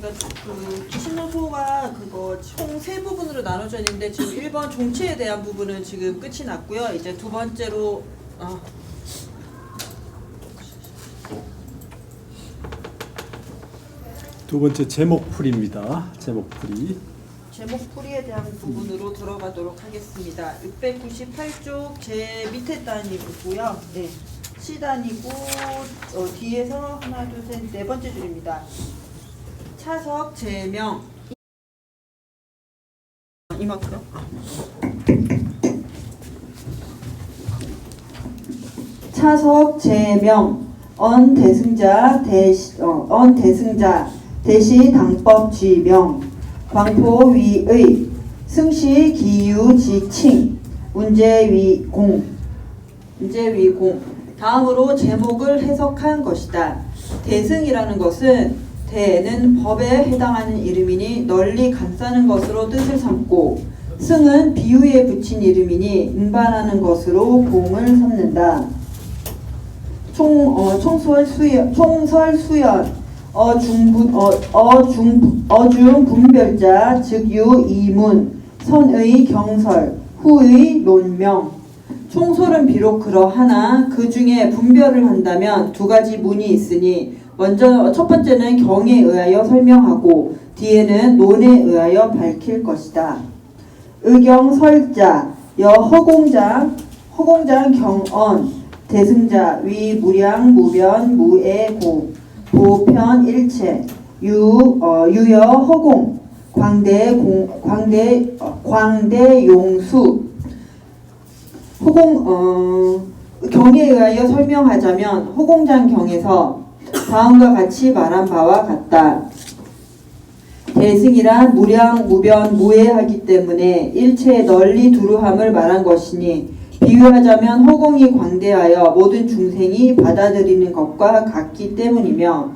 저희가 그 신노소가 그거 총 세 부분으로 나눠져 있는데 지금 1번 종체에 대한 부분은 지금 끝이 났고요. 이제 두 번째로 두 번째 제목풀이입니다. 제목풀이. 제목풀이에 대한 부분으로 들어가도록 하겠습니다. 698쪽 제 밑에 단이고요. 네. C단이고 뒤에서 하나 둘 셋 네 번째 줄입니다. 차석 제명 이만큼. 차석 제명 언대승자 대시 당법 지명 광포위의 승시 기유지칭 문제위공 다음으로 제목을 해석한 것이다. 대승이라는 것은 대는 법에 해당하는 이름이니 널리 감싸는 것으로 뜻을 삼고 승은 비유에 붙인 이름이니 운반하는 것으로 공을 삼는다. 총설수연 어중분별자 즉 유이문 선의 경설 후의 논명 총솔은 비록 그러하나 그 중에 분별을 한다면 두 가지 문이 있으니 먼저 첫 번째는 경에 의하여 설명하고 뒤에는 논에 의하여 밝힐 것이다. 의경설자 허공장 경언 대승자 위무량 무변 무애고 보편 일체 유여 허공 광대용수 경에 의하여 설명하자면 허공장 경에서 다음과 같이 말한 바와 같다. 대승이란 무량 무변 무애하기 때문에 일체에 널리 두루함을 말한 것이니 비유하자면 허공이 광대하여 모든 중생이 받아들이는 것과 같기 때문이며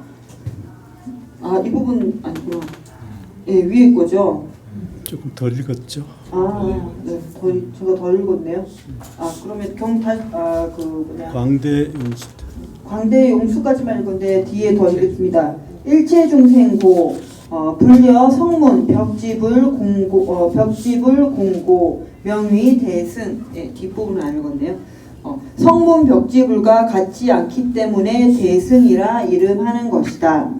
이 부분 아니구나. 예, 위에 거죠. 조금 덜 읽었죠. 네, 제가 덜 읽었네요. 그러면 광대 용수까지만 읽었는데 뒤에 더 읽겠습니다. 일체 중생고 불려 성문 벽지불 공고 명위 대승. 뒷부분은 안 읽었네요. 성문 벽지불과 같지 않기 때문에 대승이라 이름하는 것이다.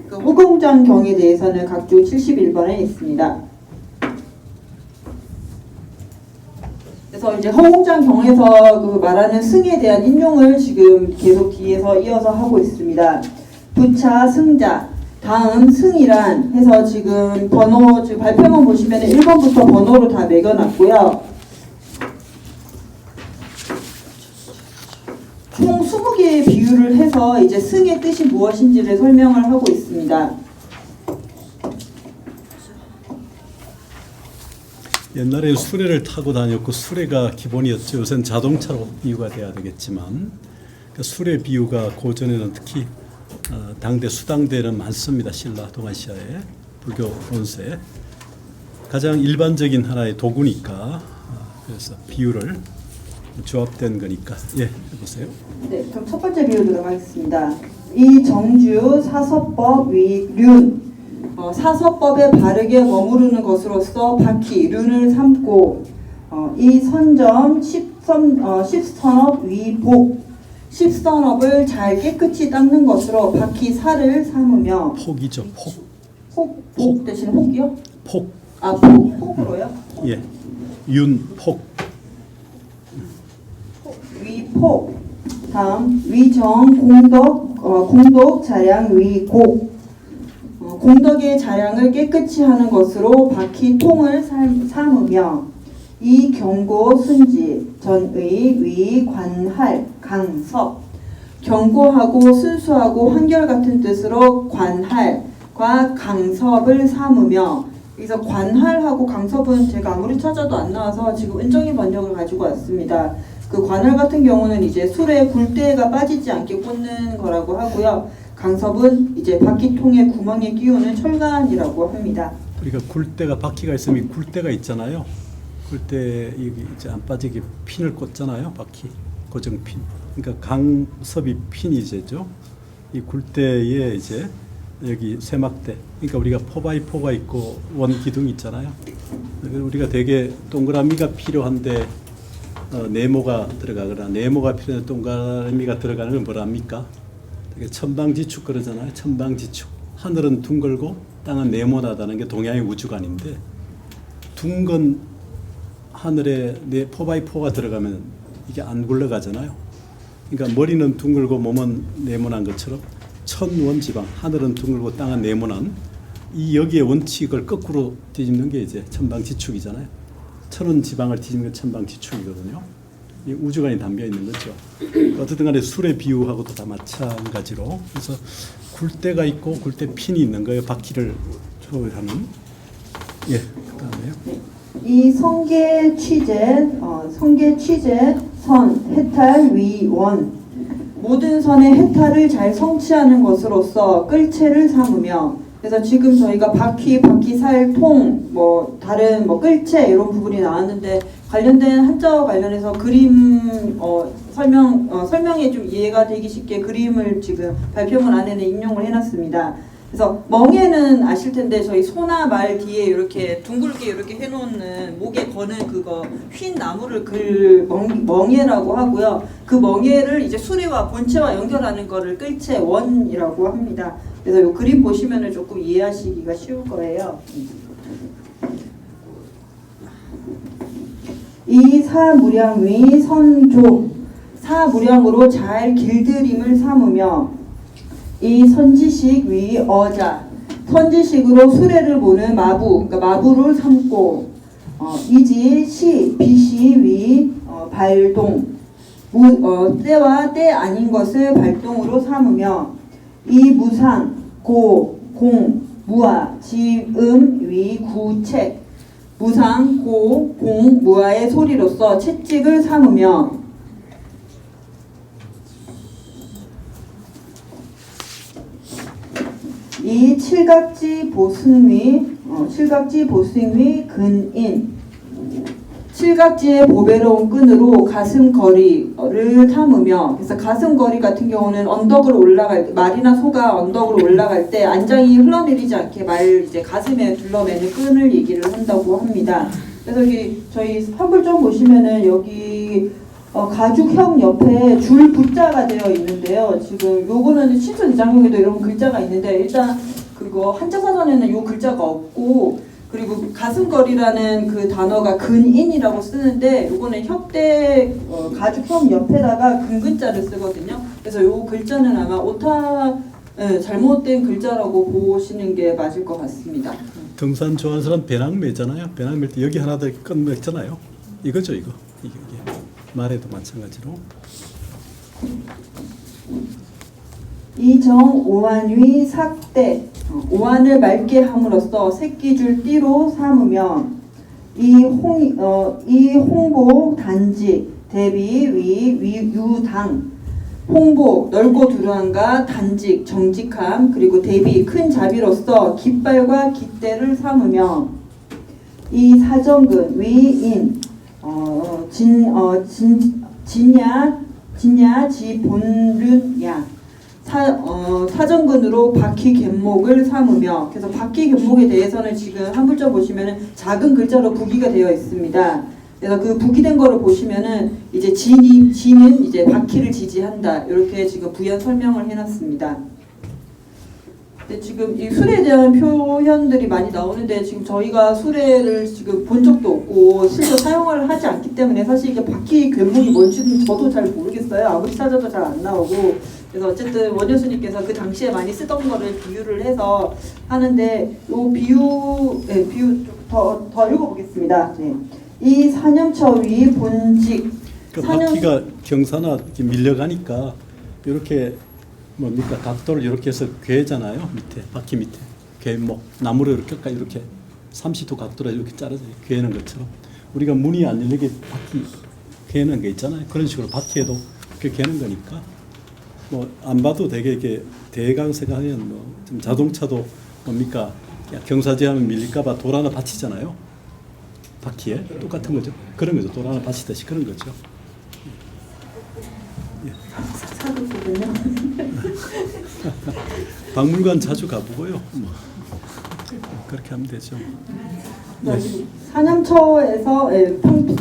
그 허공장 경에 대해서는 각조 71번에 있습니다. 그래서 이제 허공장 경에서 그 말하는 승에 대한 인용을 지금 계속 뒤에서 이어서 하고 있습니다. 부차 승자 다음 승이란 해서 지금 번호 지금 발표문 보시면 1번부터 번호로 다 매겨놨고요. 총 20개의 비유를 해서 이제 승의 뜻이 무엇인지를 설명을 하고 있습니다. 옛날에 수레를 타고 다녔고 수레가 기본이었죠. 요새는 자동차로 비유가 돼야 되겠지만 수레 비유가 고전에는 특히 당대 수당대는 많습니다. 신라 동아시아의 불교 본세 가장 일반적인 하나의 도구니까 그래서 비유를 조합된 거니까 해보세요. 네, 그럼 첫 번째 비유 들어가겠습니다. 이 정주 사서법 위륜 사서법에 바르게 머무르는 것으로서 바퀴 륜을 삼고 이 선점 십선업 위복 십선업을 잘 깨끗이 닦는 것으로 바퀴 살을 삼으며 폭이죠. 복 대신 혹이요? 폭. 폭으로요? 예. 윤폭. 위폭. 다음 위정 공덕 자량 위곡 공덕의 자량을 깨끗이 하는 것으로 바퀴 통을 삼으며 이 경고 순지 전의 위 관할 강섭 경고하고 순수하고 한결같은 뜻으로 관할과 강섭을 삼으며 여기서 관할하고 강섭은 제가 아무리 찾아도 안 나와서 지금 은정이 번역을 가지고 왔습니다. 그 관할 같은 경우는 이제 술에 굴대가 빠지지 않게 꽂는 거라고 하고요. 강섭은 이제 바퀴통의 구멍에 끼우는 철관이라고 합니다. 우리가 굴대가 바퀴가 있으면 굴대가 있잖아요. 굴대 여기 이제 안 빠지게 핀을 꽂잖아요. 바퀴 고정핀. 그러니까 강섭이 핀이 되죠. 이 굴대에 이제 여기 세막대. 그러니까 우리가 4x4가 있고 원 기둥 있잖아요. 우리가 되게 동그라미가 필요한데 네모가 들어가거나 네모가 필요한데 동그라미가 들어가는 건 뭐랍니까? 되게 천방지축 그러잖아요. 천방지축. 하늘은 둥글고 땅은 네모나다는 게 동양의 우주관인데 둥근 하늘에 4x4가 들어가면 이게 안 굴러가잖아요. 그러니까 머리는 둥글고 몸은 네모난 것처럼 천원지방, 하늘은 둥글고 땅은 네모난 이 여기에 원칙을 거꾸로 뒤집는 게 이제 천방지축이잖아요. 천원지방을 뒤집는 게 천방지축이거든요. 이 우주관이 담겨 있는 거죠. 어쨌든 간에 술의 비유하고도 다 마찬가지로 그래서 굴대가 있고 굴대 핀이 있는 거예요. 바퀴를 조율하는. 예, 그다음에요. 이 성계 취재, 선, 해탈, 위, 원 모든 선의 해탈을 잘 성취하는 것으로서 끌체를 삼으며 그래서 지금 저희가 바퀴, 바퀴살, 통, 뭐 다른 뭐 끌체 이런 부분이 나왔는데 관련된 한자와 관련해서 그림 설명에 좀 이해가 되기 쉽게 그림을 지금 발표문 안에는 인용을 해놨습니다. 그래서 멍에는 아실 텐데 저희 소나 말 뒤에 이렇게 둥글게 이렇게 해놓는 목에 거는 그거 휜 나무를 멍에라고 하고요. 그 멍에를 이제 수리와 본체와 연결하는 거를 끌체 원이라고 합니다. 그래서 이 그림 보시면은 조금 이해하시기가 쉬울 거예요. 이 사무량 위 선조 사무량으로 잘 길들임을 삼으며 이 선지식 위 어자 선지식으로 수레를 보는 마부 그러니까 마부를 삼고 이지 시 비시 위 발동 때와 때 아닌 것을 발동으로 삼으며 이 무상 고 공 무아 지음 위 구책 무상 고 공 무아의 소리로서 채찍을 삼으며 이 칠각지 보승위 근인 칠각지의 보배로운 끈으로 가슴거리를 삼으며 그래서 가슴거리 같은 경우는 언덕을 올라갈 때 말이나 소가 언덕을 올라갈 때 안장이 흘러내리지 않게 말 이제 가슴에 둘러매는 끈을 얘기를 한다고 합니다. 그래서 여기 저희 화불 보시면은 여기 가죽형 옆에 줄 V자가 되어 있는데요. 지금 요거는 신선 이장용에도 이런 글자가 있는데 일단 그리고 한자 사전에는 요 글자가 없고 그리고 가슴거리라는 그 단어가 근인이라고 쓰는데 요거는 협대 가죽형 옆에다가 근근자를 쓰거든요. 그래서 요 글자는 아마 오타 잘못된 글자라고 보시는 게 맞을 것 같습니다. 등산 좋아하는 사람 배낭매잖아요. 배낭매일 때 여기 하나 더 끈맸잖아요. 이거죠, 이거. 이게 말에도 마찬가지로. 이정 오한위 삭대 오한을 맑게 함으로써 새끼줄 띠로 삼으며 이 홍보 단지 대비 위 유당 홍보 넓고 두루함과 단직 정직함 그리고 대비 큰 자비로서 깃발과 깃대를 삼으며 이 사정근 위인 진야 지본륜야 사정근으로 바퀴 갯목을 삼으며 그래서 바퀴 갯목에 대해서는 지금 한 글자 보시면은 작은 글자로 부기가 되어 있습니다. 그래서 그 부기된 거를 보시면은 이제 지는 이제 바퀴를 지지한다 이렇게 지금 부연 설명을 해놨습니다. 근데 지금 이 수레에 대한 표현들이 많이 나오는데 지금 저희가 수레를 지금 본 적도 없고 실제 사용을 하지 않기 때문에 사실 이게 바퀴 갯목이 뭔지는 저도 잘 모르겠어요. 아무리 찾아도 잘 안 나오고. 그래서 어쨌든 원효수님께서 그 당시에 많이 쓰던 거를 비유를 해서 하는데 요 비유 더 읽어보겠습니다. 네. 이 사념처위 본직 그 바퀴가 경사나 이렇게 밀려가니까 이렇게 뭡니까 각도를 이렇게 해서 괴잖아요. 밑에 바퀴 밑에 괴목 나무를 이렇게 30도 각도로 이렇게 자르서 괴는 것처럼 우리가 문이 안 열리게 바퀴 괴는 게 있잖아요. 그런 식으로 바퀴에도 이렇게 괴는 거니까 뭐 안 봐도 되게 이렇게 대강세가 하면 뭐 좀 자동차도 뭡니까 경사지하면 밀릴까봐 돌 하나 받치잖아요. 바퀴에 똑같은 거죠. 그런 거죠. 돌 하나 받치듯이 그런 거죠. 사도거든요. 박물관 자주 가보고요. 뭐. 그렇게 하면 되죠. 예. 사념처에서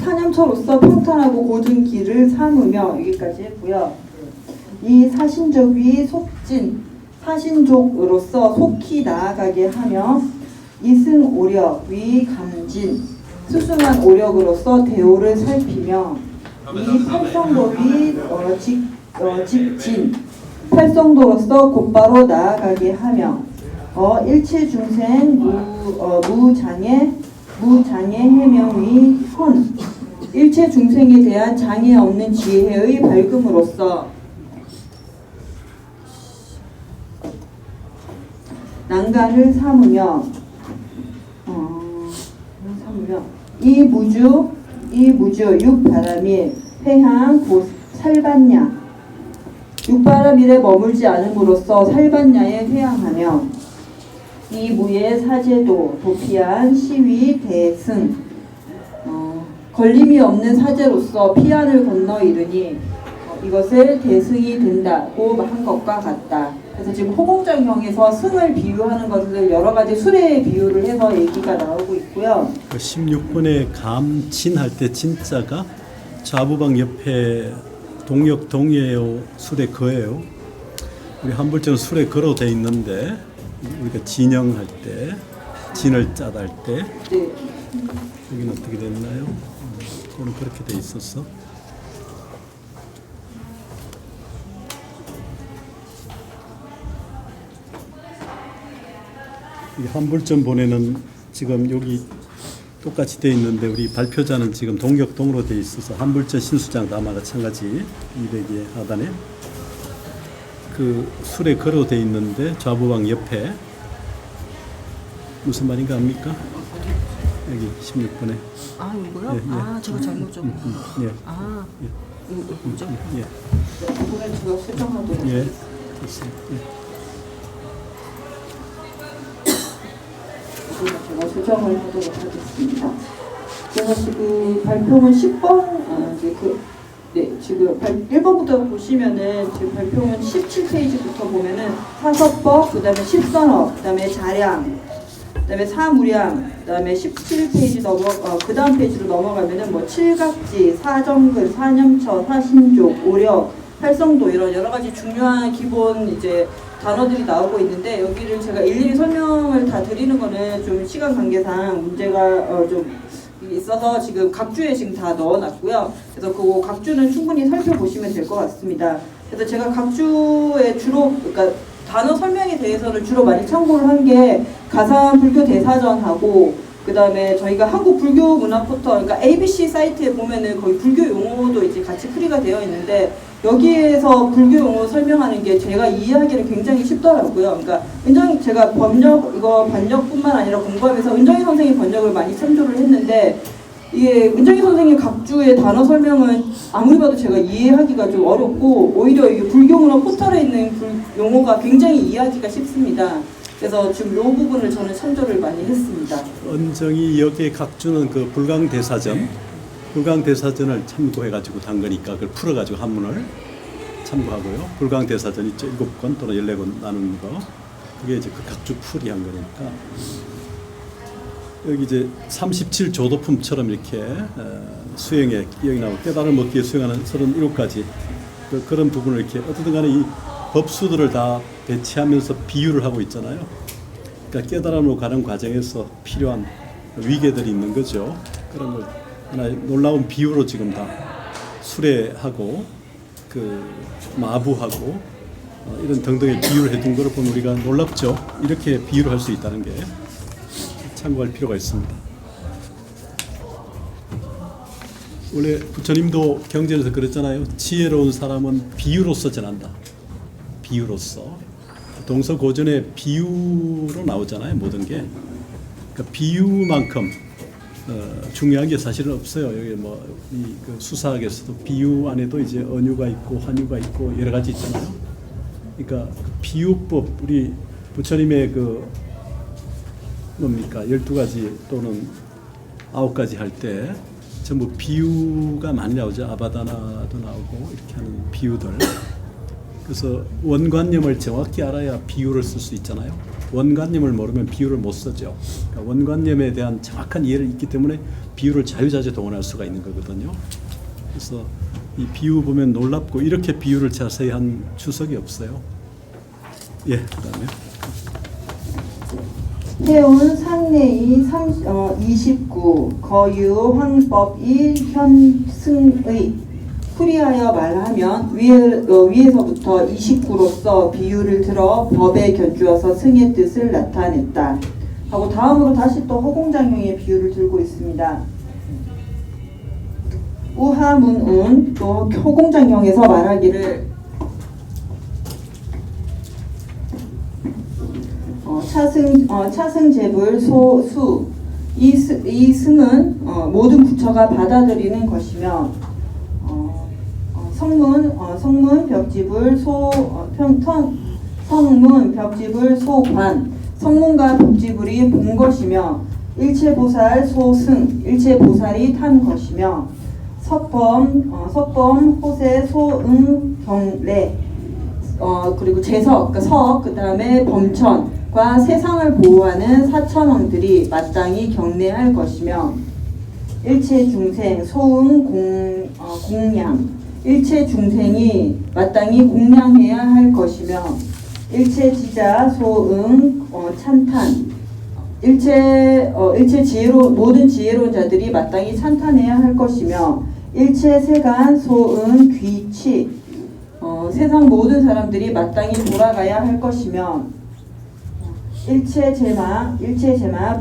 사념처로서 평탄하고 고든 길을 삼으며 여기까지 했고요. 이 사신족이 속진 사신족으로서 속히 나아가게 하며 이승 오력 위 감진 수승한 오력으로서 대오를 살피며 이 팔성도위 직진 팔성도로서 곧바로 나아가게 하며 일체중생 무장애 해명의 헌 일체중생에 대한 장애 없는 지혜의 밝음으로써 난간을 삼으며 이 무주 육바람이 회향 살반야 육바람일에 머물지 않음으로써 살반야에 회향하며 이 무의 사제도 도피한 시위 대승 걸림이 없는 사제로서 피안을 건너 이르니 이것을 대승이 된다고 한 것과 같다. 그래서 지금 호공정형에서 승을 비유하는 것을 여러 가지 수레에 비유를 해서 얘기가 나오고 있고요. 그 16번에 감진할 때 진짜가 좌부방 옆에 동역 동예요 수레 거예요. 우리 한불전 수레 거로 돼 있는데 우리가 진영할 때 진을 짜할 때 네. 여기는 어떻게 됐나요? 그건 그렇게 돼 있었어. 이 한불전 본에는 지금 여기 똑같이 돼 있는데 우리 발표자는 지금 동격동으로 돼 있어서 한불전 신수장 아마 마찬가지 200의 하단에 그 술에 걸어 돼 있는데 좌부방 옆에 무슨 말인가 압니까? 여기 16번에 아 이거요? 예, 예. 아 제가 잘못 좀. 예. 아 예. 이거 뭐죠? 예. 부분을 제가 수정하도록 예. 됐습니다. 예. 제가 수정을 하도록 하겠습니다. 제가 지금 발표문 10번 지금 1번부터 보시면은 지금 발표문 17페이지부터 보면은 사서법, 그다음에 10선업, 그다음에 자량, 그다음에 사무량, 그다음에 17페이지 그다음 페이지로 넘어가면은 뭐 칠각지, 사정근, 사념처, 사신족, 오력, 활성도 이런 여러 가지 중요한 기본 이제 단어들이 나오고 있는데 여기를 제가 일일이 설명을 다 드리는 거는 좀 시간 관계상 문제가 좀 있어서 지금 각주에 지금 다 넣어놨고요. 그래서 그 각주는 충분히 살펴보시면 될 것 같습니다. 그래서 제가 각주에 그러니까 단어 설명에 대해서는 주로 많이 참고를 한 게 가산 불교 대사전하고 그다음에 저희가 한국 불교 문화 포털 그러니까 ABC 사이트에 보면은 거의 불교 용어도 이제 같이 풀이가 되어 있는데 여기에서 불교 용어 설명하는 게 제가 이해하기는 굉장히 쉽더라고요. 그러니까 제가 번역뿐만 아니라 공부하면서 은정희 선생님 번역을 많이 참조를 했는데 이게 은정희 선생님 각주의 단어 설명은 아무리 봐도 제가 이해하기가 좀 어렵고 오히려 이 불교 문화 포털에 있는 용어가 굉장히 이해하기가 쉽습니다. 그래서 지금 이 부분을 저는 참조를 많이 했습니다. 은정희 역의 각주는 그 불강대사전을 참고해가지고 단 거니까 그걸 풀어가지고 한문을 참고하고요. 불강대사전 있죠. 7권 또는 14권 나누는 거. 그게 이제 그 각주 풀이한 거니까. 여기 이제 37조도품처럼 이렇게 수행에 여기 나오고 깨달음을 얻기 위해 수행하는 37가지 그런 부분을 이렇게 어떻든 간에 이 법수들을 다 배치하면서 비유를 하고 있잖아요. 그러니까 깨달음으로 가는 과정에서 필요한 위계들이 있는 거죠. 그런 걸 하나의 놀라운 비유로 지금 다 수레하고 그 마부하고 이런 등등의 비유를 해둔 것을 보면 우리가 놀랍죠. 이렇게 비유를 할 수 있다는 게 참고할 필요가 있습니다. 원래 부처님도 경전에서 그랬잖아요. 지혜로운 사람은 비유로서 전한다. 비유로서. 동서고전에 비유로 나오잖아요. 모든 게. 그러니까 비유만큼 중요한 게 사실은 없어요. 여기 그 수사학에서도 비유 안에도 이제 언유가 있고 환유가 있고 여러 가지 있잖아요. 그러니까 비유법 우리 부처님의 그 뭡니까 12가지 또는 9가지 할 때 전부 비유가 많이 나오죠. 아바다나도 나오고 이렇게 하는 비유들. 그래서 원관념을 정확히 알아야 비유를 쓸 수 있잖아요. 원관념을 모르면 비유를 못 쓰죠. 그러니까 원관념에 대한 정확한 이해를 있기 때문에 비유를 자유자재 동원할 수가 있는 거거든요. 그래서 이 비유 보면 놀랍고 이렇게 비유를 자세히 한 주석이 없어요. 예, 그다음에 태운 상내이 29 거유 황법 1 현승의 풀이하여 말하면 위에서부터 29로서 비유를 들어 법에 견주어서 승의 뜻을 나타냈다 하고 다음으로 다시 또 허공장형의 비유를 들고 있습니다. 우하문운 또 허공장형에서 말하기를 차승제불 소수 이 승은 모든 부처가 받아들이는 것이며 성문 벽지불 성문 벽지불 소관 성문과 벽지불이 본 것이며 일체보살 소승 일체보살이 탄 것이며 석범 호세 소응 경례 그리고 제석 그 다음에 범천과 세상을 보호하는 사천왕들이 마땅히 경례할 것이며 일체 중생 소응 공양 일체 중생이 마땅히 공양해야 할 것이며 일체 지자 소응 찬탄 일체 모든 지혜로운 자들이 마땅히 찬탄해야 할 것이며 일체 세간 소응 귀치 세상 모든 사람들이 마땅히 돌아가야 할 것이며 일체 제마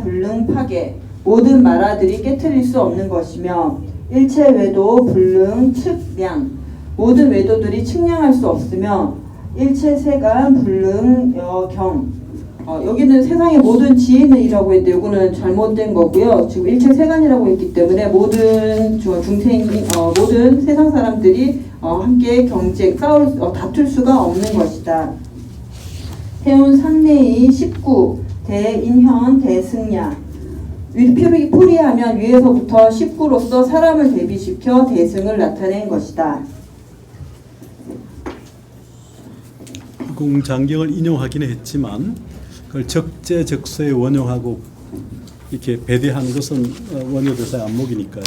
불능 파괴 모든 마라들이 깨트릴 수 없는 것이며 일체 외도 불능 측량 모든 외도들이 측량할 수 없으며 일체 세간 불능 경 여기는 세상의 모든 지인이라고 했는데 이거는 잘못된 거고요. 지금 일체 세간이라고 했기 때문에 모든 모든 세상 사람들이 함께 경쟁 다툴 수가 없는 것이다. 태운 상내이 19 대인현 대승야 풀이하면 위에서부터 19로서 사람을 대비시켜 대승을 나타낸 것이다. 공장경을 인용하기는 했지만 그걸 적재적소에 원용하고 이렇게 배대한 것은 원효대사의 안목이니까요.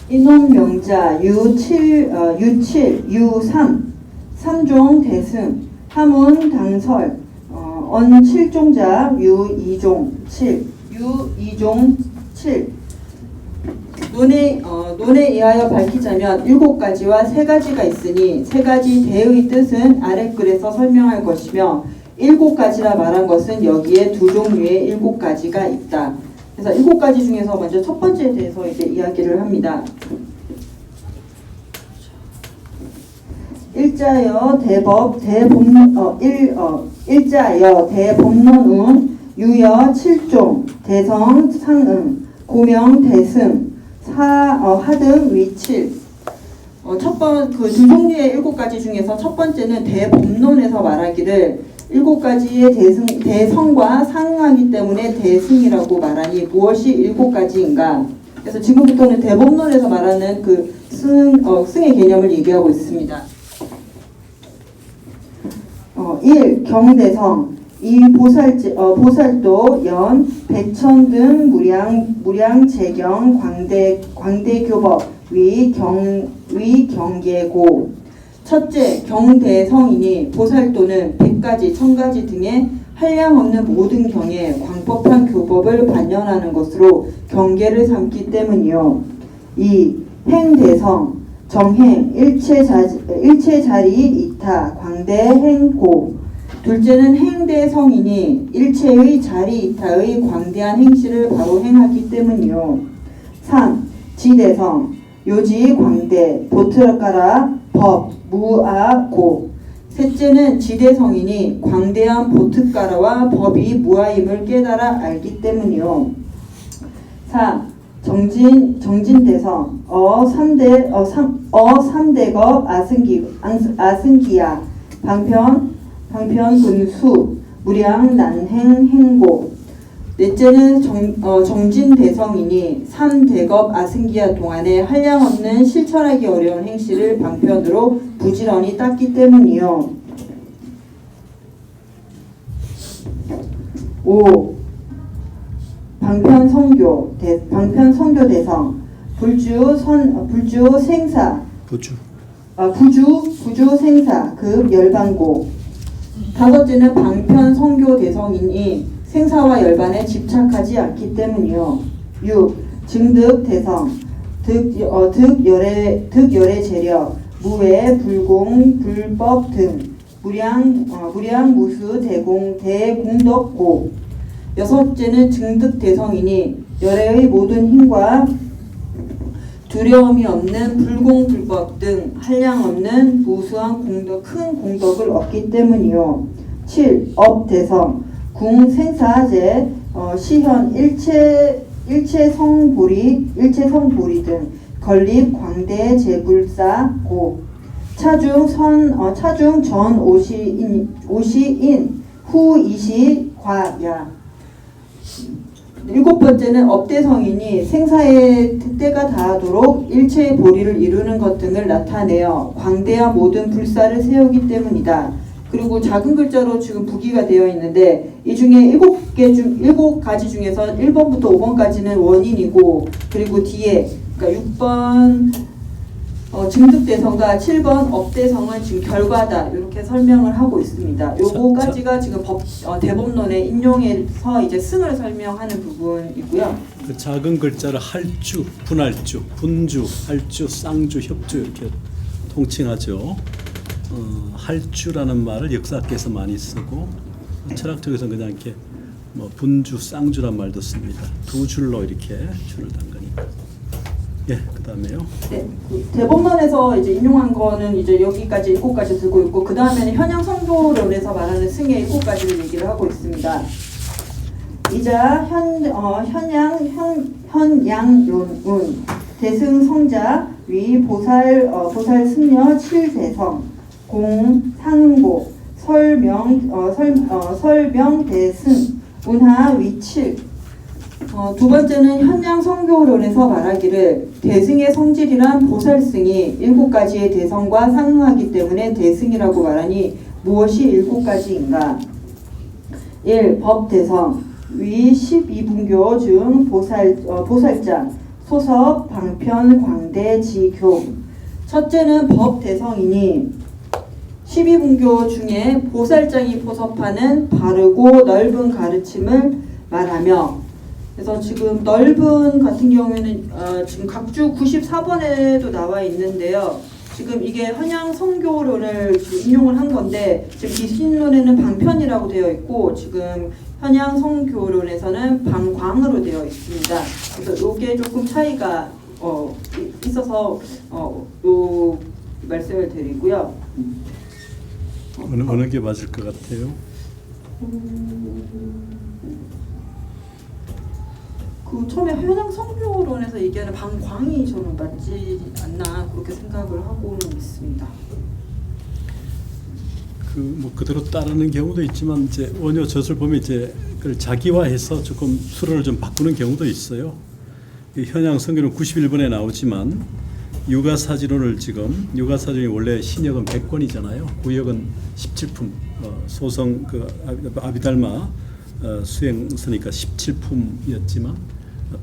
인원명자 U7 U3 3종 대승 하문 당설 언 7종자 U2종 7 U2종 7 논에 의하여 밝히자면 7가지와 3가지가 있으니 3가지 대의 뜻은 아래 글에서 설명할 것이며 7가지라 말한 것은 여기에 2종류의 7가지가 있다. 그래서 7가지 중에서 먼저 첫 번째에 대해서 이제 이야기를 합니다. 일자여 대법론운 유여 7종 대성 상응 고명 대승 하등 위칠 그 2종류의 7가지 중에서 첫 번째는 대법론에서 말하기를 7가지의 대성과 상응하기 때문에 대승이라고 말하니 무엇이 7가지인가? 그래서 지금부터는 대법론에서 말하는 그 승의 개념을 얘기하고 있습니다. 1. 경대성 2. 보살도 연 백천 등 무량 재경 광대교법 위 경계고 첫째 경대성이니 보살도는 100가지 1000가지 등의 한량없는 모든 경에 광법한 교법을 반영하는 것으로 경계를 삼기 때문이요. 2. 행대성 정행 일체 자리 이타 광대 행고 둘째는 행대성이니 일체의 자리 이타의 광대한 행실을 바로 행하기 때문이요. 3. 지대성 요지 광대 보트가라 법 무아고 셋째는 지대성이니 광대한 보트가라와 법이 무아임을 깨달아 알기 때문이요. 4. 정진대성 삼대겁 아승기야 방편 근수 무량 난행 행고 넷째는 정진대성이니 3대겁 아승기하 동안에 한량없는 실천하기 어려운 행실을 방편으로 부지런히 닦기 때문이요. 5. 방편성교 대성 불주 생사 부주. 부주 생사 급 열반고. 다섯째는 방편 성교 대성이니 생사와 열반에 집착하지 않기 때문이요. 6. 증득 대성 득열의 재력 무외 불공 불법 등 무량 무수 대공덕고. 여섯째는 증득 대성이니 열애의 모든 힘과 두려움이 없는 불공불법 등 한량 없는 무수한 큰 공덕을 얻기 때문이요. 7. 업대성 궁생사제 시현 일체성보리 등 건립 광대 재불사 고. 차중 전 오시인 후 이시 과야. 일곱 번째는 업대성이니 생사의 때가 다하도록 일체의 보리를 이루는 것 등을 나타내어 광대한 모든 불사를 세우기 때문이다. 그리고 작은 글자로 지금 부기가 되어 있는데 이 중에 7가지 중에서 1번부터 5번까지는 원인이고, 그리고 뒤에 그러니까 6번 증득대성과 7번 업대성은 지금 결과다, 이렇게 설명을 하고 있습니다. 요거까지가 지금 대법론의 인용에서 이제 승을 설명하는 부분이고요. 그 작은 글자를 할주, 분할주, 분주, 할주, 쌍주, 협주 이렇게 통칭하죠. 할주라는 말을 역사학에서 많이 쓰고 철학 쪽에서는 그냥 이렇게 뭐 분주, 쌍주란 말도 씁니다. 두 줄로 이렇게 줄을 담그니까. 예, 그다음에요. 네, 대법론에서 이제 인용한 거는 이제 여기까지 7가지 들고 있고, 그 다음에는 현양 성교론에서 말하는 승의 7가지를 얘기를 하고 있습니다. 이자 현양론운 대승 성자 위 보살 승려 7대성 공 상고 설명 대승 운하 위 7. 두 번째는 현양 성교론에서 말하기를 대승의 성질이란 보살승이 7가지의 대성과 상응하기 때문에 대승이라고 말하니 무엇이 7가지인가? 1. 법대성 위 12분교 중 보살자 소섭 방편 광대 지교. 첫째는 법대성이니 12분교 중에 보살장이 포섭하는 바르고 넓은 가르침을 말하며, 그래서 지금 넓은 같은 경우에는 지금 각주 94번에도 나와 있는데요. 지금 이게 현양 성교론을 지금 인용을 한 건데, 지금 기신론에는 방편이라고 되어 있고 지금 현양 성교론에서는 방광으로 되어 있습니다. 그래서 이게 조금 차이가 있어서 요 말씀을 드리고요. 어느 게 맞을 것 같아요? 그 처음에 현양 성교론에서 얘기하는 방광이 저는 맞지 않나 그렇게 생각을 하고는 있습니다. 뭐 그대로 따르는 경우도 있지만 이제 원효 젖을 보면 이제 그걸 자기화해서 조금 수로를 좀 바꾸는 경우도 있어요. 현양 성교론 91번에 나오지만 유가사지론을 지금 유가사지론이 원래 신역은 100권이잖아요. 구역은 17품, 소성 그 아비달마 수행서니까 17품이었지만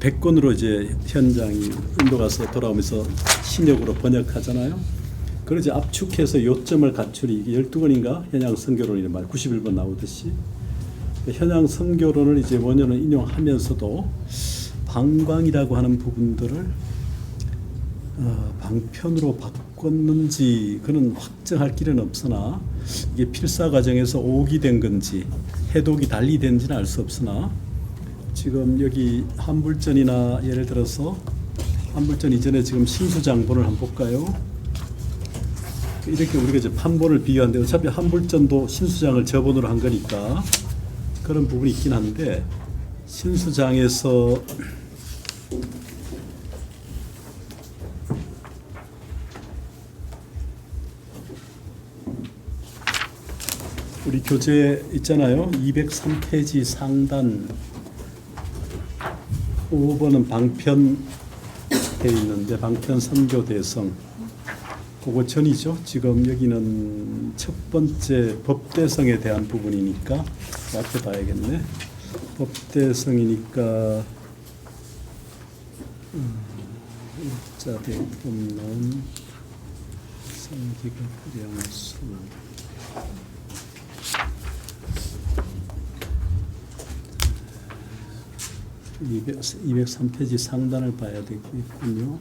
100권으로 이제 현장이 인도 가서 돌아오면서 신역으로 번역하잖아요. 그걸 이제 압축해서 요점을 갖추니 이게 12권인가 현양 성교론이 말 91번 나오듯이 현양 성교론을 이제 원효는 인용하면서도 방광이라고 하는 부분들을 방편으로 바꿨는지 그는 확정할 길은 없으나 이게 필사 과정에서 오기 된 건지 해독이 달리 된지는 알 수 없으나 지금 여기 한불전이나 예를 들어서 한불전 이전에 지금 신수장본을 한번 볼까요? 이렇게 우리가 이제 판본을 비교하는데 어차피 한불전도 신수장을 저본으로 한 거니까 그런 부분이 있긴 한데 신수장에서 우리 교재 있잖아요. 203페이지 상단 5번은 방편 돼 있는데 방편 선교 대성 그거 전이죠. 지금 여기는 첫 번째 법대성에 대한 부분이니까 앞에 봐야겠네. 법대성이니까 일자 대법론 성기급 영수 203페이지 상단을 봐야 되겠군요.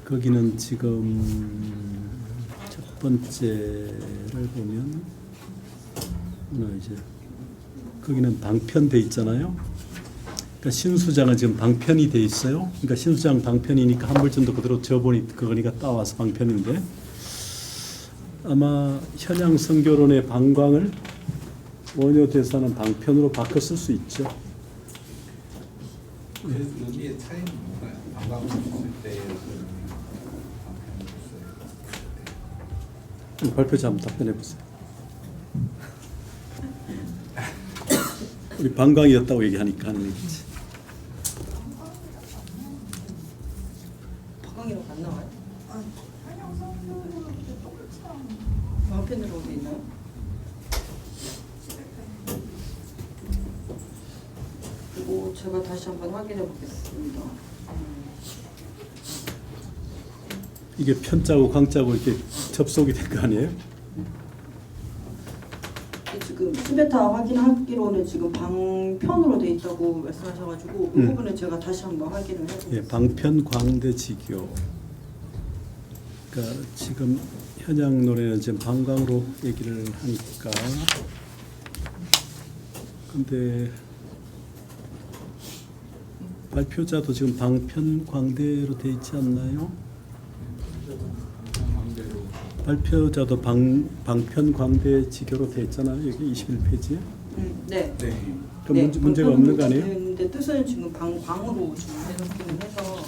거기는 지금 첫 번째를 보면 이제 거기는 방편돼 있잖아요. 그러니까 신수장은 지금 방편이 돼 있어요. 그러니까 신수장 방편이니까 한물전도 그대로 저번이 그거니까 따와서 방편인데 아마 현양 선교론의 방광을 원효 대사는 방편으로 바꿔 쓸 수 있죠. 그래서 의미의 차이는 뭔가요? 방광을 쓸 때 발표자 한번 답변해 보세요. 우리 방광이었다고 얘기하니까 하는 얘기지. 방광이라고 안 나와요? 방편으로 돼 있나요? 그리고 제가 다시 한번 확인해 보겠습니다. 이게 편자고 광자고 이렇게 접속이 된 거 아니에요? 지금 수베타 확인하기로는 지금 방편으로 돼 있다고 말씀하셔가지고 그 부분은 제가 다시 한번 확인을 해보겠습니다. 예, 방편 광대지교. 그러니까 지금 현양 노래는 지금 방광으로 얘기를 하니까. 근데 발표자도 지금 방편 광대로 돼 있지 않나요? 발표자도 방편 광대 지교로 돼 있잖아요. 여기 21페이지에. 네. 네. 그 문제가 없는 거 아니에요? 근데 뜻은 지금 방광으로 지금 해석기는 해서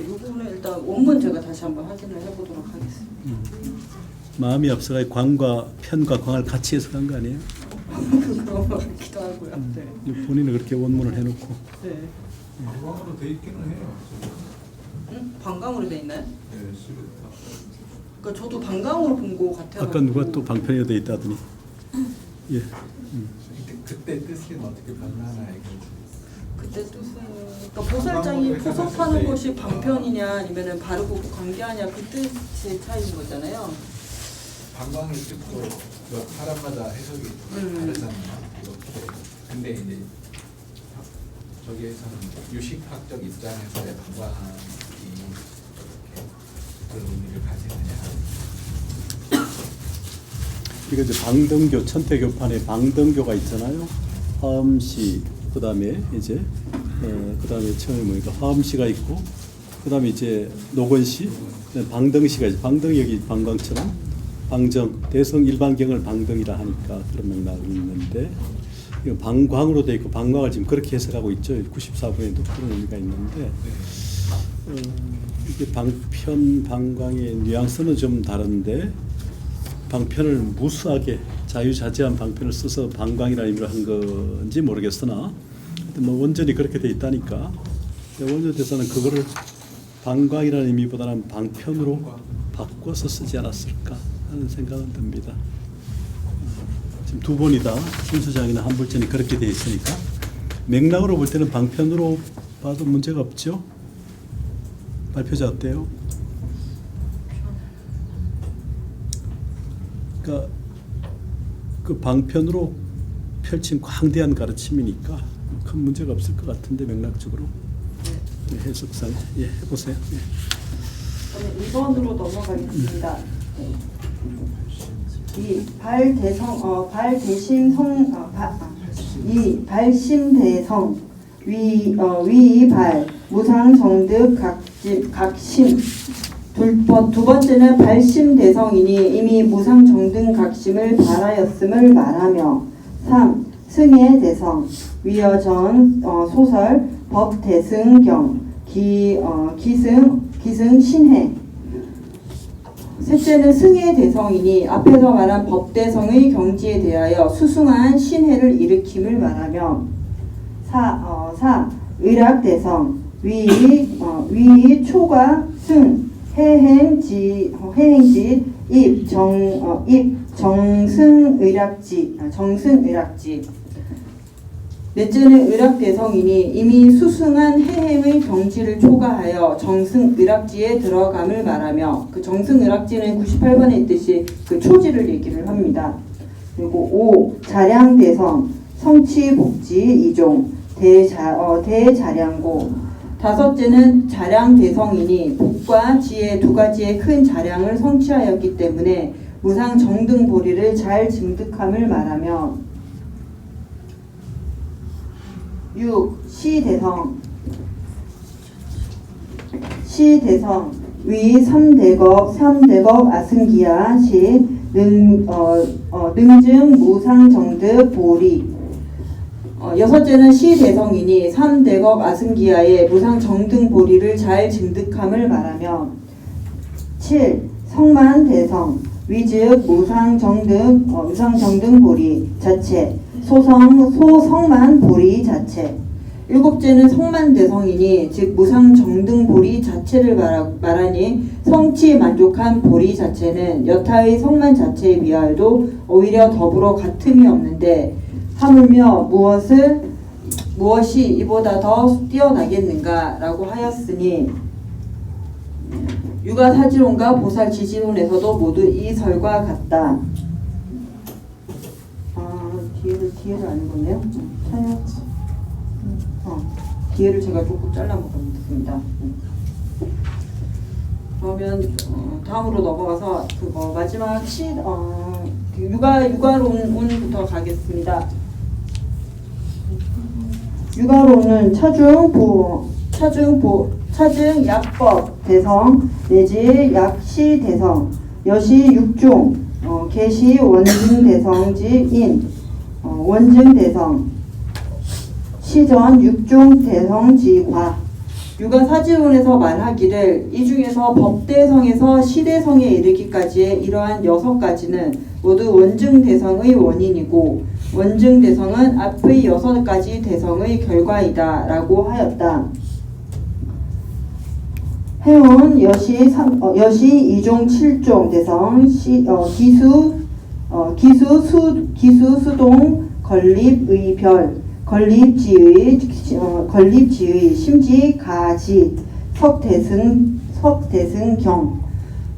이 부분은 일단 원문 제가 다시 한번 확인을 해보도록 하겠습니다. 마음이 앞서가 광과 편과 광을 같이 해석한 거 아니에요? 그런 것 같기도 하고요. 네. 본인은 그렇게 원문을 해놓고. 네. 방광으로 돼 있기는 해요. 방광으로 돼 있나요? 네, 수베타. 그러니까 저도 방광으로 본 것 같아요. 아까 누가 또 방편이 돼 있다더니. 예. 그때 뜻이 어떻게 변하나 이거지. 그때 뜻은 그러니까 보살장이 포섭하는 것이 방편이냐 아니면은 바르고 관계하냐 그 뜻의 차이인 거잖아요. 방광의 뜻도 사람마다 해석이 다르잖아요. 이렇게. 근데 이제 저기에서는 유식학적 입장에서의 방광이 이렇게 그런 의미를 가지느냐. 이거 이제 방등교 천태교판에 방등교가 있잖아요. 화엄시 그다음에 이제 그다음에 처음에 뭐니까 화엄시가 있고 그다음에 이제 노건시 방등시가 있죠. 방등이 여기 방광처럼 방정 대성 일반경을 방등이라 하니까 그런 맥락이 있는데 이거 방광으로 돼 있고 방광을 지금 그렇게 해석하고 있죠. 94분에도 그런 의미가 있는데 이게 방편 방광의 뉘앙스는 좀 다른데 방편을 무수하게 자유자재한 방편을 써서 방광이라는 의미로 한 건지 모르겠으나 뭐 원전이 그렇게 돼 있다니까 원전 대사는 그거를 방광이라는 의미보다는 방편으로 바꿔서 쓰지 않았을까 하는 생각은 듭니다. 지금 두 번이다 신수장이나 한불전이 그렇게 돼 있으니까 맥락으로 볼 때는 방편으로 봐도 문제가 없죠. 발표자 어때요? 그러니까 그 방편으로 펼친 광대한 가르침이니까 큰 문제가 없을 것 같은데 맥락적으로 네, 해석상 해보세요. 저는 2번으로 넘어가겠습니다. 이 발심대성 위발 무상정득 각심 두 번째는 발심대성이니 이미 무상정등 각심을 발하였음을 말하며 3. 승예대성 위어전 소설 법대승경 기승신해 셋째는 승예대성이니 앞에서 말한 법대성의 경지에 대하여 수승한 신해를 일으킴을 말하며 4. 의락대성 위 초과 승 해행지 입 정승의락지 넷째는 의락대성이니 이미 수승한 해행의 경지를 초과하여 정승의락지에 들어감을 말하며 그 정승의락지는 98번에 있듯이 그 초지를 얘기를 합니다. 그리고 5. 자량대성 성취복지 2종 대자량고 다섯째는 자량대성이니 복과 지혜 두 가지의 큰 자량을 성취하였기 때문에 무상정등보리를 잘 증득함을 말하며 6. 시대성 위 3대겁 아승기야 시 능증 무상정득 보리 여섯째는 시대성이니 3대겁 아승기야의 무상정등보리를 잘 증득함을 말하며 7. 성만대성 위즉 무상정등보리 자체 소성만보리 자체 일곱째는 성만대성이니 즉 무상정등보리 자체를 말하니 성취 만족한 보리 자체는 여타의 성만 자체에 비하여도 오히려 더불어 같음이 없는데 하물며 무엇이 이보다 더 뛰어나겠는가 라고 하였으니 유가사지론과 보살지지론에서도 모두 이 설과 같다. 뒤에를 안 읽었네요. 뒤에를 제가 조금 잘라먹었습니다. 그러면 다음으로 넘어가서 그거 마지막 유가론부터 가겠습니다. 유가론은 차증약법 대성 내지 약시 대성 여시 육종 개시 원증 대성지인 원증 대성 시전 육종 대성지과 유가사지론에서 말하기를 이 중에서 법대성에서 시대성에 이르기까지의 이러한 6가지는 모두 원증대성의 원인이고 원증대성은 앞의 6가지 대성의 결과이다 라고 하였다. 해온 여시 2종 7종 대성 기수 수동 건립의 별 건립지의 심지 가지 석대승경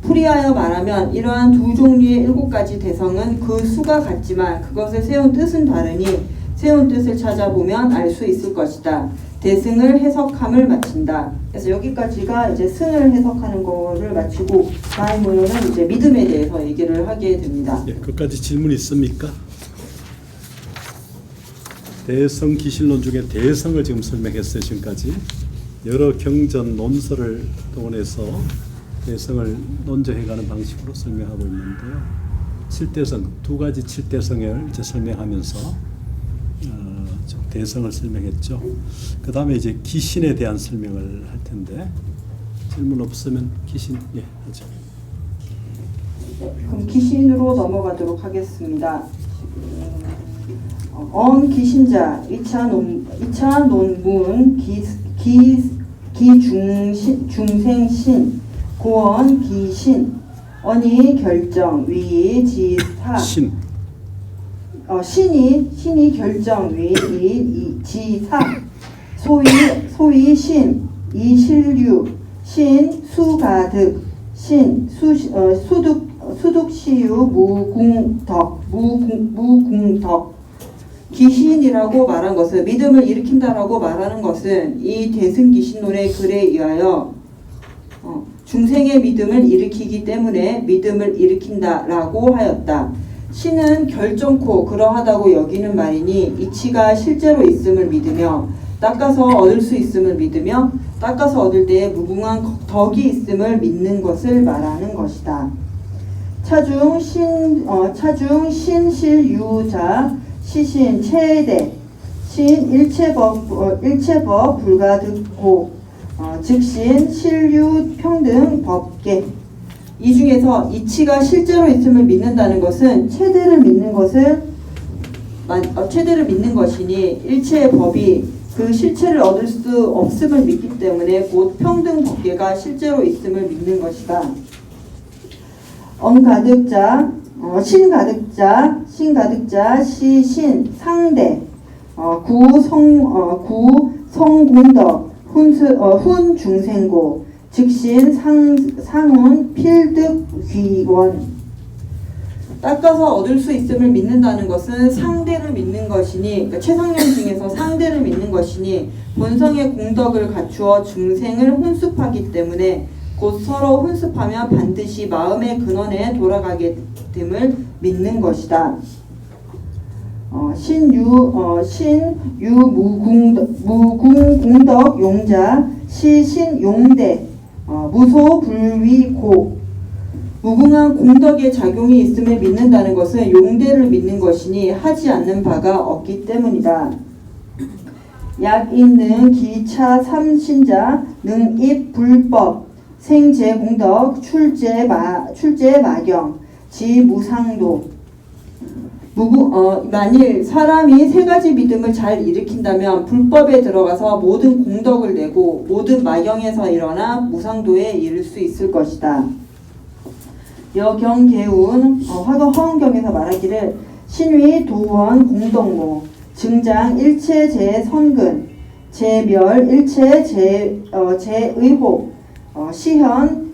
풀이하여 말하면 이러한 두 종류의 7가지 대성은 그 수가 같지만 그것을 세운 뜻은 다르니 세운 뜻을 찾아보면 알 수 있을 것이다. 대승을 해석함을 마친다. 그래서 여기까지가 이제 승을 해석하는 거를 마치고 다음 모여는 이제 믿음에 대해서 얘기를 하게 됩니다. 예, 끝까지 질문 있습니까? 대성 기실론 중에 대성을 지금 설명했어요. 지금까지 여러 경전 논설을 동원해서 대성을 논증해가는 방식으로 설명하고 있는데요. 7대성 두 가지 7대성을 이제 설명하면서 대성을 설명했죠. 그 다음에 이제 기신에 대한 설명을 할 텐데 질문 없으면 기신 하죠. 그럼 기신으로 넘어가도록 하겠습니다. 기신자 2차 논문 중생신 고언 기신 언이 결정 위 지사 신이 결정 위 지사 소위 신 이신류 신 수가득 신 수득시유 무궁덕 기신이라고 말한 것은 믿음을 일으킨다라고 말하는 것은 이 대승기신론의 글에 의하여 중생의 믿음을 일으키기 때문에 믿음을 일으킨다라고 하였다. 신은 결정코 그러하다고 여기는 말이니 이치가 실제로 있음을 믿으며 닦아서 얻을 수 있음을 믿으며 닦아서 얻을 때에 무궁한 덕이 있음을 믿는 것을 말하는 것이다. 차중 신실유자 시신 최대 신 일체법 불가득고 즉신 실유 평등 법계 이 중에서 이치가 실제로 있음을 믿는다는 것은 최대를 믿는 것이니 일체의 법이 그 실체를 얻을 수 없음을 믿기 때문에 곧 평등 법계가 실제로 있음을 믿는 것이다. 엄가득자, 신가득자, 시신, 상대, 성공덕, 훈중생고, 즉신, 상훈, 필득귀원. 닦아서 얻을 수 있음을 믿는다는 것은 상대를 믿는 것이니, 그러니까 최상령 중에서 상대를 믿는 것이니 본성의 공덕을 갖추어 중생을 훈습하기 때문에 곧 서로 훈습하면 반드시 마음의 근원에 돌아가게 됨을 믿는 것이다. 무궁공덕 용자, 시신용대, 무소불위고. 무궁한 공덕의 작용이 있음을 믿는다는 것은 용대를 믿는 것이니 하지 않는 바가 없기 때문이다. 약인능 기차 삼신자 능입 불법 생제공덕 출제마경 지무상도. 만일 사람이 세 가지 믿음을 잘 일으킨다면 불법에 들어가서 모든 공덕을 내고 모든 마경에서 일어나 무상도에 이를 수 있을 것이다. 여경개운 허언경에서 말하기를 신위 도원 공덕모 증장 일체제 선근 제멸 일체 제의혹 시현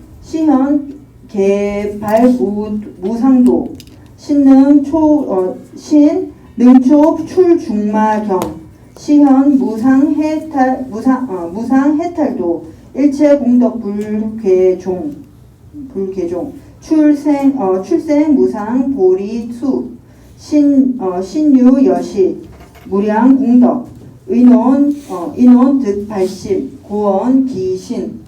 개발 무상도 신능초 출중마경 시현 무상해탈도 일체 공덕 불괴종 출생 무상 보리수 신유 여시 무량 공덕 인원 득발심 고원 기신.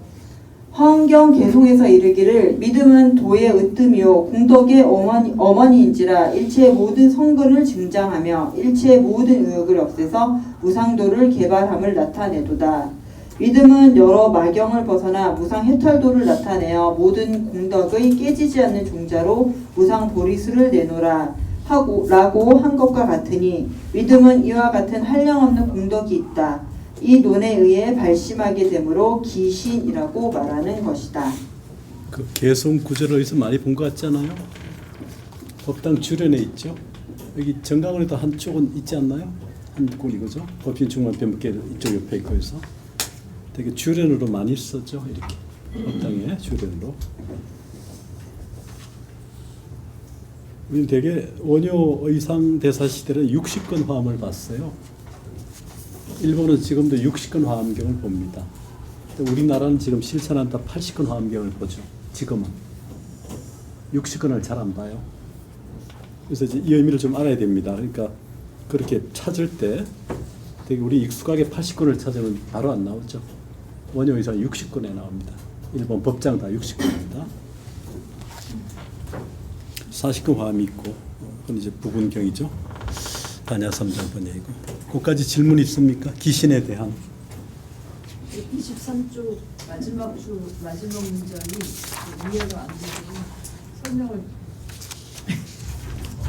화엄경 개송에서 이르기를 믿음은 도의 으뜸이요 공덕의 어머니인지라 일체의 모든 성근을 증장하며 일체의 모든 의욕을 없애서 무상도를 개발함을 나타내도다. 믿음은 여러 마경을 벗어나 무상해탈도를 나타내어 모든 공덕의 깨지지 않는 종자로 무상보리수를 내노라 라고 한 것과 같으니 믿음은 이와 같은 한량없는 공덕이 있다. 이 논에 의해 발심하게 되므로 기신이라고 말하는 것이다. 그 개송 구절을 어디서 많이 본 것 같지 않아요? 법당 주련에 있죠. 여기 정강원에도 한쪽은 있지 않나요? 한 꼴이 그죠? 법인 중만편께 이쪽 옆에 있고 해서 되게 주련으로 많이 썼죠. 이렇게 법당에 주련으로. 우리는 되게 원효 의상 대사 시대는 60권 화엄을 봤어요. 일본은 지금도 60권 화엄경을 봅니다. 우리나라는 지금 실천한다 80권 화엄경을 보죠. 지금은 60권을 잘 안 봐요. 그래서 이제 이 의미를 좀 알아야 됩니다. 그러니까 그렇게 찾을 때 되게 우리 익숙하게 80권을 찾으면 바로 안 나오죠. 원효 의상 60권에 나옵니다. 일본 법장 다 60권입니다. 40권 화엄이 있고 그건 이제 부분경이죠. 반야삼장 번역이고. 그까지 질문 있습니까? 기신에 대한. 23쪽 마지막 문장이 이해가 안 되고 설명을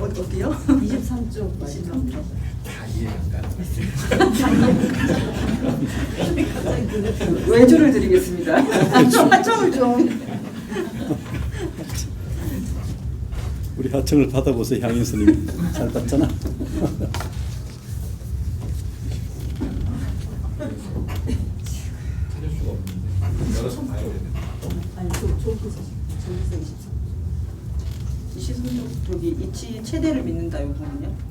어디요? 23쪽 마지막 문장. 다 이해한다. 외주를 드리겠습니다. 하청을 좀. 우리 하청을 받아보세요. 향인 스님 잘 받잖아. 찾을 수가 없는데 여러 번 봐야 되는데. 아니 저기서 23쪽 저기 이치 최대를 믿는다 요거는요.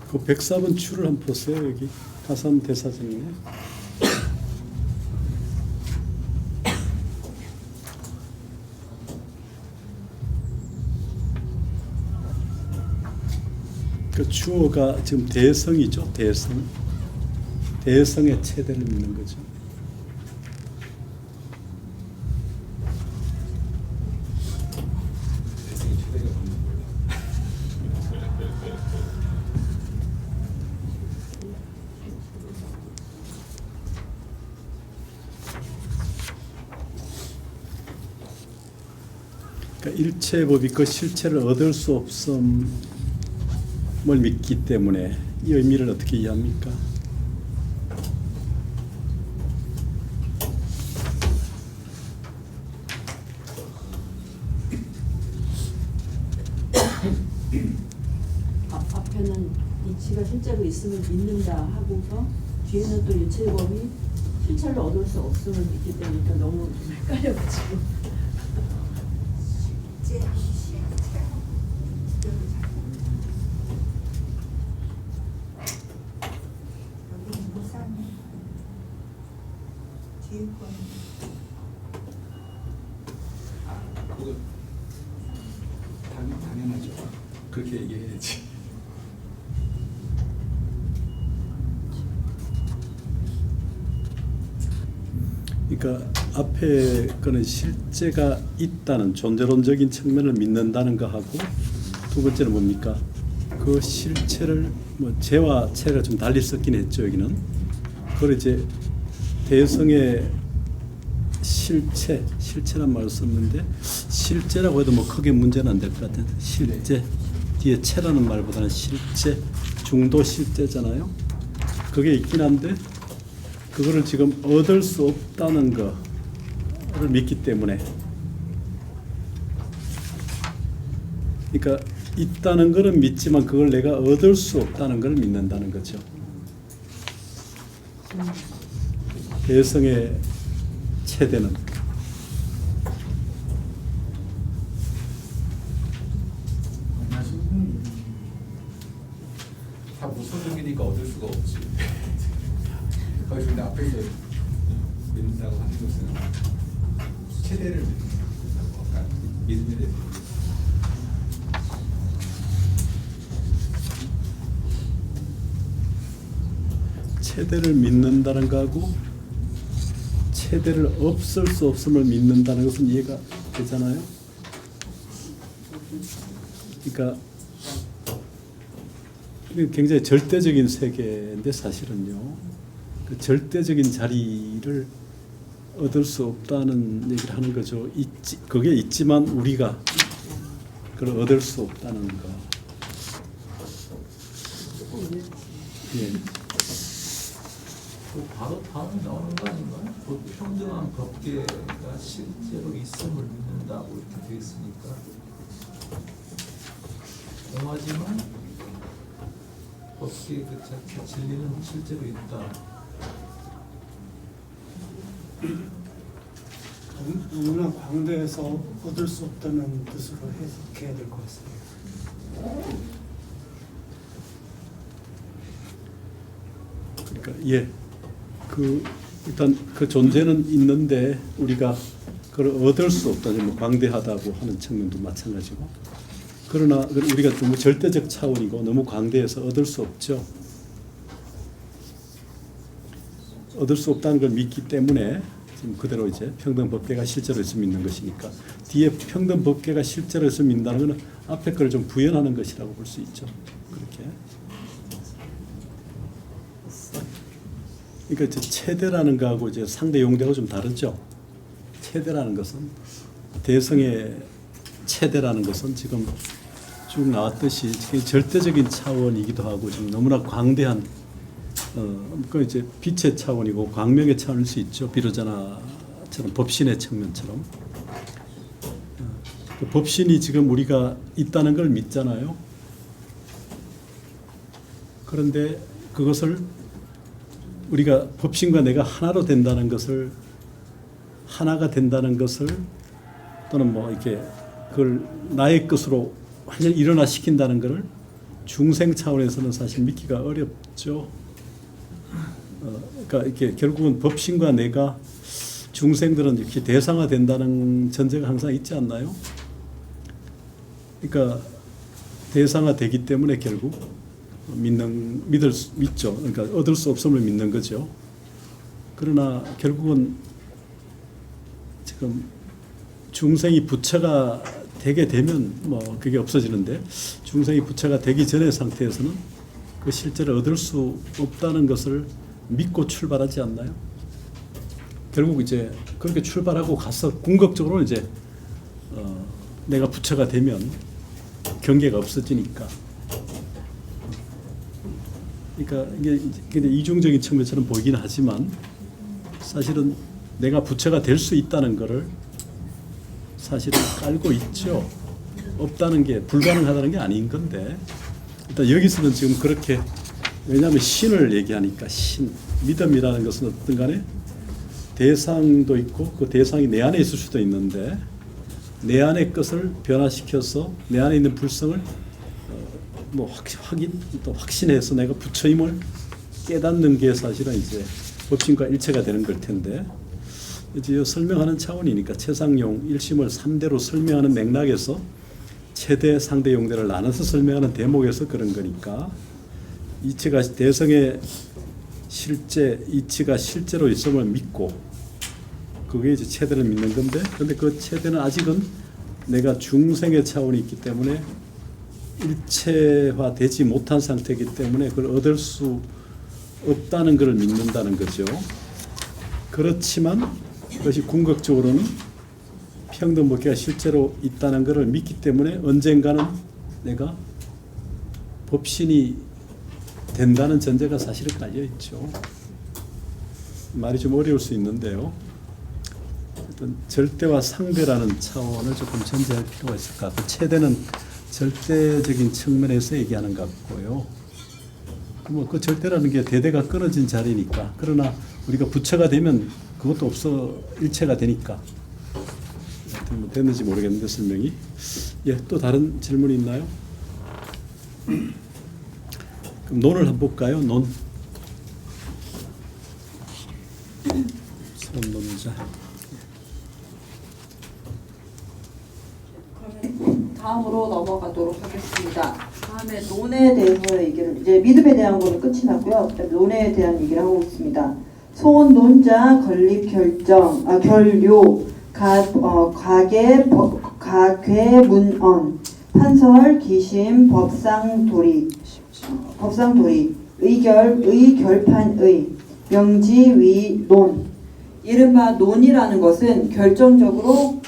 그 104번 추를 한번 보세요. 여기 가삼 대사전에. 그 추어가 지금 대성이죠. 대성. 대성의 체대를 믿는 거죠. 일체법이 그 실체를 얻을 수 없음을 믿기 때문에 이 의미를 어떻게 이해합니까? 앞에는 이치가 실제로 있음을 믿는다 하고서 뒤에는 또 일체법이 실체를 얻을 수 없음을 믿기 때문에 너무 헷갈려가지고. 그거 당연하죠. 그렇게 얘기해야지. 그러니까 앞에 거는 실제가 있다는 존재론적인 측면을 믿는다는 거하고 두 번째는 뭡니까? 그 실체를 뭐 재와 체가 좀 달리 섞긴 했죠. 여기는 그걸 이제 대성의 실체란 말을 썼는데 실제라고 해도 뭐 크게 문제는 안 될 것 같아요. 실제 뒤에 체라는 말보다는 실제 중도 실제잖아요. 그게 있긴 한데 그거를 지금 얻을 수 없다는 거를 믿기 때문에 그러니까 있다는 거는 믿지만 그걸 내가 얻을 수 없다는 걸 믿는다는 거죠. 대성의 체대는 다 무소득이니까 얻을 수가 없지. 거기서 근데 앞에서 믿는다고 하는 것은 최대를 믿는다고 아까 믿음에 대해서 체대를 믿는다는 거하고 체대를 없을 수 없음을 믿는다는 것은 이해가 되잖아요. 그러니까 이게 굉장히 절대적인 세계인데 사실은요. 그 절대적인 자리를 얻을 수 없다는 얘기를 하는 거죠. 그게 있지만 우리가 그걸 얻을 수 없다는 거. 예. 바로 다음에 나오는 거 아닌가요? 불평등한 법계가 실제로 있음을 믿는다고 이렇게 되어 있으니까 공하지만 법계 그 자체 진리는 실제로 있다. 너무나 광대해서 얻을 수 없다는 뜻으로 해석해야 될 것 같습니다. 그러니까 예, 그 일단 그 존재는 있는데 우리가 그걸 얻을 수 없다, 뭐 광대하다고 하는 측면도 마찬가지고. 그러나 우리가 너무 절대적 차원이고 너무 광대해서 얻을 수 없죠. 얻을 수 없다는 걸 믿기 때문에 지금 그대로 이제 평등 법계가 실제로 있으면 믿는 것이니까 뒤에 평등 법계가 실제로 있으면 믿는다는 것은 앞에 걸 좀 부연하는 것이라고 볼 수 있죠. 그렇게. 그러니까 이제 체대라는 거하고 이제 상대 용대가 좀 다르죠. 체대라는 것은 대성의 체대라는 것은 지금 쭉 나왔듯이 절대적인 차원이기도 하고 좀 너무나 광대한 그 이제 빛의 차원이고 광명의 차원일 수 있죠. 비로자나처럼 법신의 측면처럼. 그 법신이 지금 우리가 있다는 걸 믿잖아요. 그런데 그것을 우리가 법신과 내가 하나로 된다는 것을 하나가 된다는 것을 또는 뭐 이렇게 그걸 나의 것으로 완전히 일어나시킨다는 것을 중생 차원에서는 사실 믿기가 어렵죠. 그러니까 이렇게 결국은 법신과 내가 중생들은 이렇게 대상화된다는 전제가 항상 있지 않나요? 그러니까 대상화되기 때문에 결국 믿죠. 그러니까 얻을 수 없음을 믿는 거죠. 그러나 결국은 지금 중생이 부처가 되게 되면 뭐 그게 없어지는데 중생이 부처가 되기 전의 상태에서는 그 실제를 얻을 수 없다는 것을 믿고 출발하지 않나요? 결국 이제 그렇게 출발하고 가서 궁극적으로 이제 내가 부처가 되면 경계가 없어지니까. 그러니까 이게 근데 이중적인 측면처럼 보이긴 하지만 사실은 내가 부처가 될 수 있다는 것을 사실은 깔고 있죠. 없다는 게 불가능하다는 게 아닌 건데 일단 여기서는 지금 그렇게 왜냐하면 신을 얘기하니까 신 믿음이라는 것은 어떤 간에 대상도 있고 그 대상이 내 안에 있을 수도 있는데 내 안의 것을 변화시켜서 내 안에 있는 불성을 확인 또 확신해서 내가 부처임을 깨닫는 게 사실은 이제 법신과 일체가 되는 걸 텐데 이제 설명하는 차원이니까 최상용 일심을 3대로 설명하는 맥락에서 최대, 상대, 용대를 나눠서 설명하는 대목에서 그런 거니까 이치가 대성의 실제, 이치가 실제로 있음을 믿고 그게 이제 최대를 믿는 건데 근데 그 최대는 아직은 내가 중생의 차원이 있기 때문에 일체화되지 못한 상태이기 때문에 그걸 얻을 수 없다는 것을 믿는다는 거죠. 그렇지만 그것이 궁극적으로는 평등법계가 실제로 있다는 것을 믿기 때문에 언젠가는 내가 법신이 된다는 전제가 사실은 깔려 있죠. 말이 좀 어려울 수 있는데요. 어떤 절대와 상대라는 차원을 조금 전제할 필요가 있을 것 같고 최대는 절대적인 측면에서 얘기하는 것 같고요. 그 절대라는 게 대대가 끊어진 자리니까 그러나 우리가 부처가 되면 그것도 없어 일체가 되니까 뭐 됐는지 모르겠는데 설명이 또 다른 질문이 있나요? 그럼 논을 한번 볼까요? 논 선론자 그러면 다음으로 넘어가도록 하겠습니다. 다음에 논에 대해서 얘기를 이제 믿음에 대한 거는 끝이 났고요. 논에 대한 얘기를 하고 있습니다. 소원 논자 건립 결정 결료 가계 문언 판설 기심 법상도리 의결판의 명지위 논 이른바 논이라는 것은 결정적으로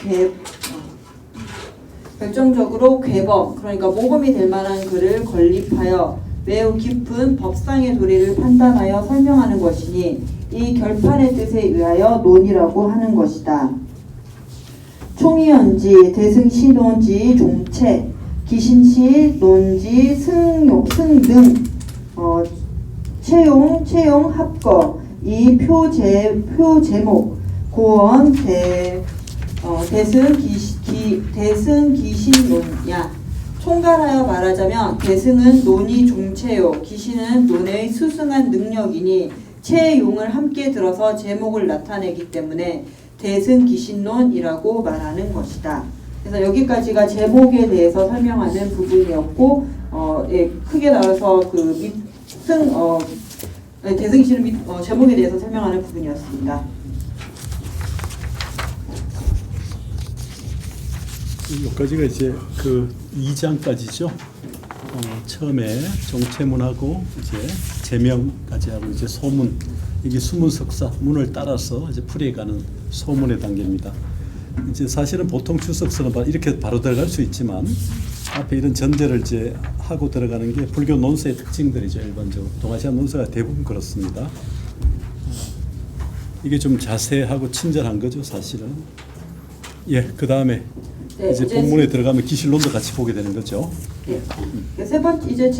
궤범 그러니까 모범이 될 만한 글을 건립하여 매우 깊은 법상의 도리를 판단하여 설명하는 것이니 이 결판의 뜻에 의하여 논이라고 하는 것이다. 총의연지, 대승시논지, 종체, 기신시, 논지, 승능, 채용, 합거, 이 표제목, 고원, 대승기신논야. 총괄하여 말하자면 대승은 논의 종체요, 기신은 논의 수승한 능력이니 채용을 함께 들어서 제목을 나타내기 때문에 대승기신론이라고 말하는 것이다. 그래서 여기까지가 제목에 대해서 설명하는 부분이었고, 크게 나눠서 대승기신 제목에 대해서 설명하는 부분이었습니다. 여기까지가 이제 그 2장까지죠. 처음에 정체문하고 이제 제명까지 하고 이제 소문, 이게 수문석사 문을 따라서 이제 풀이해가는 소문의 단계입니다. 이제 사실은 보통 주석서는 이렇게 바로 들어갈 수 있지만 앞에 이런 전제를 이제 하고 들어가는 게 불교 논서의 특징들이죠. 일반적으로 동아시아 논서가 대부분 그렇습니다. 이게 좀 자세하고 친절한 거죠, 사실은. 그 다음에 이제 본문에 들어가면 기실론도 같이 보게 되는 거죠. 세 번째 이제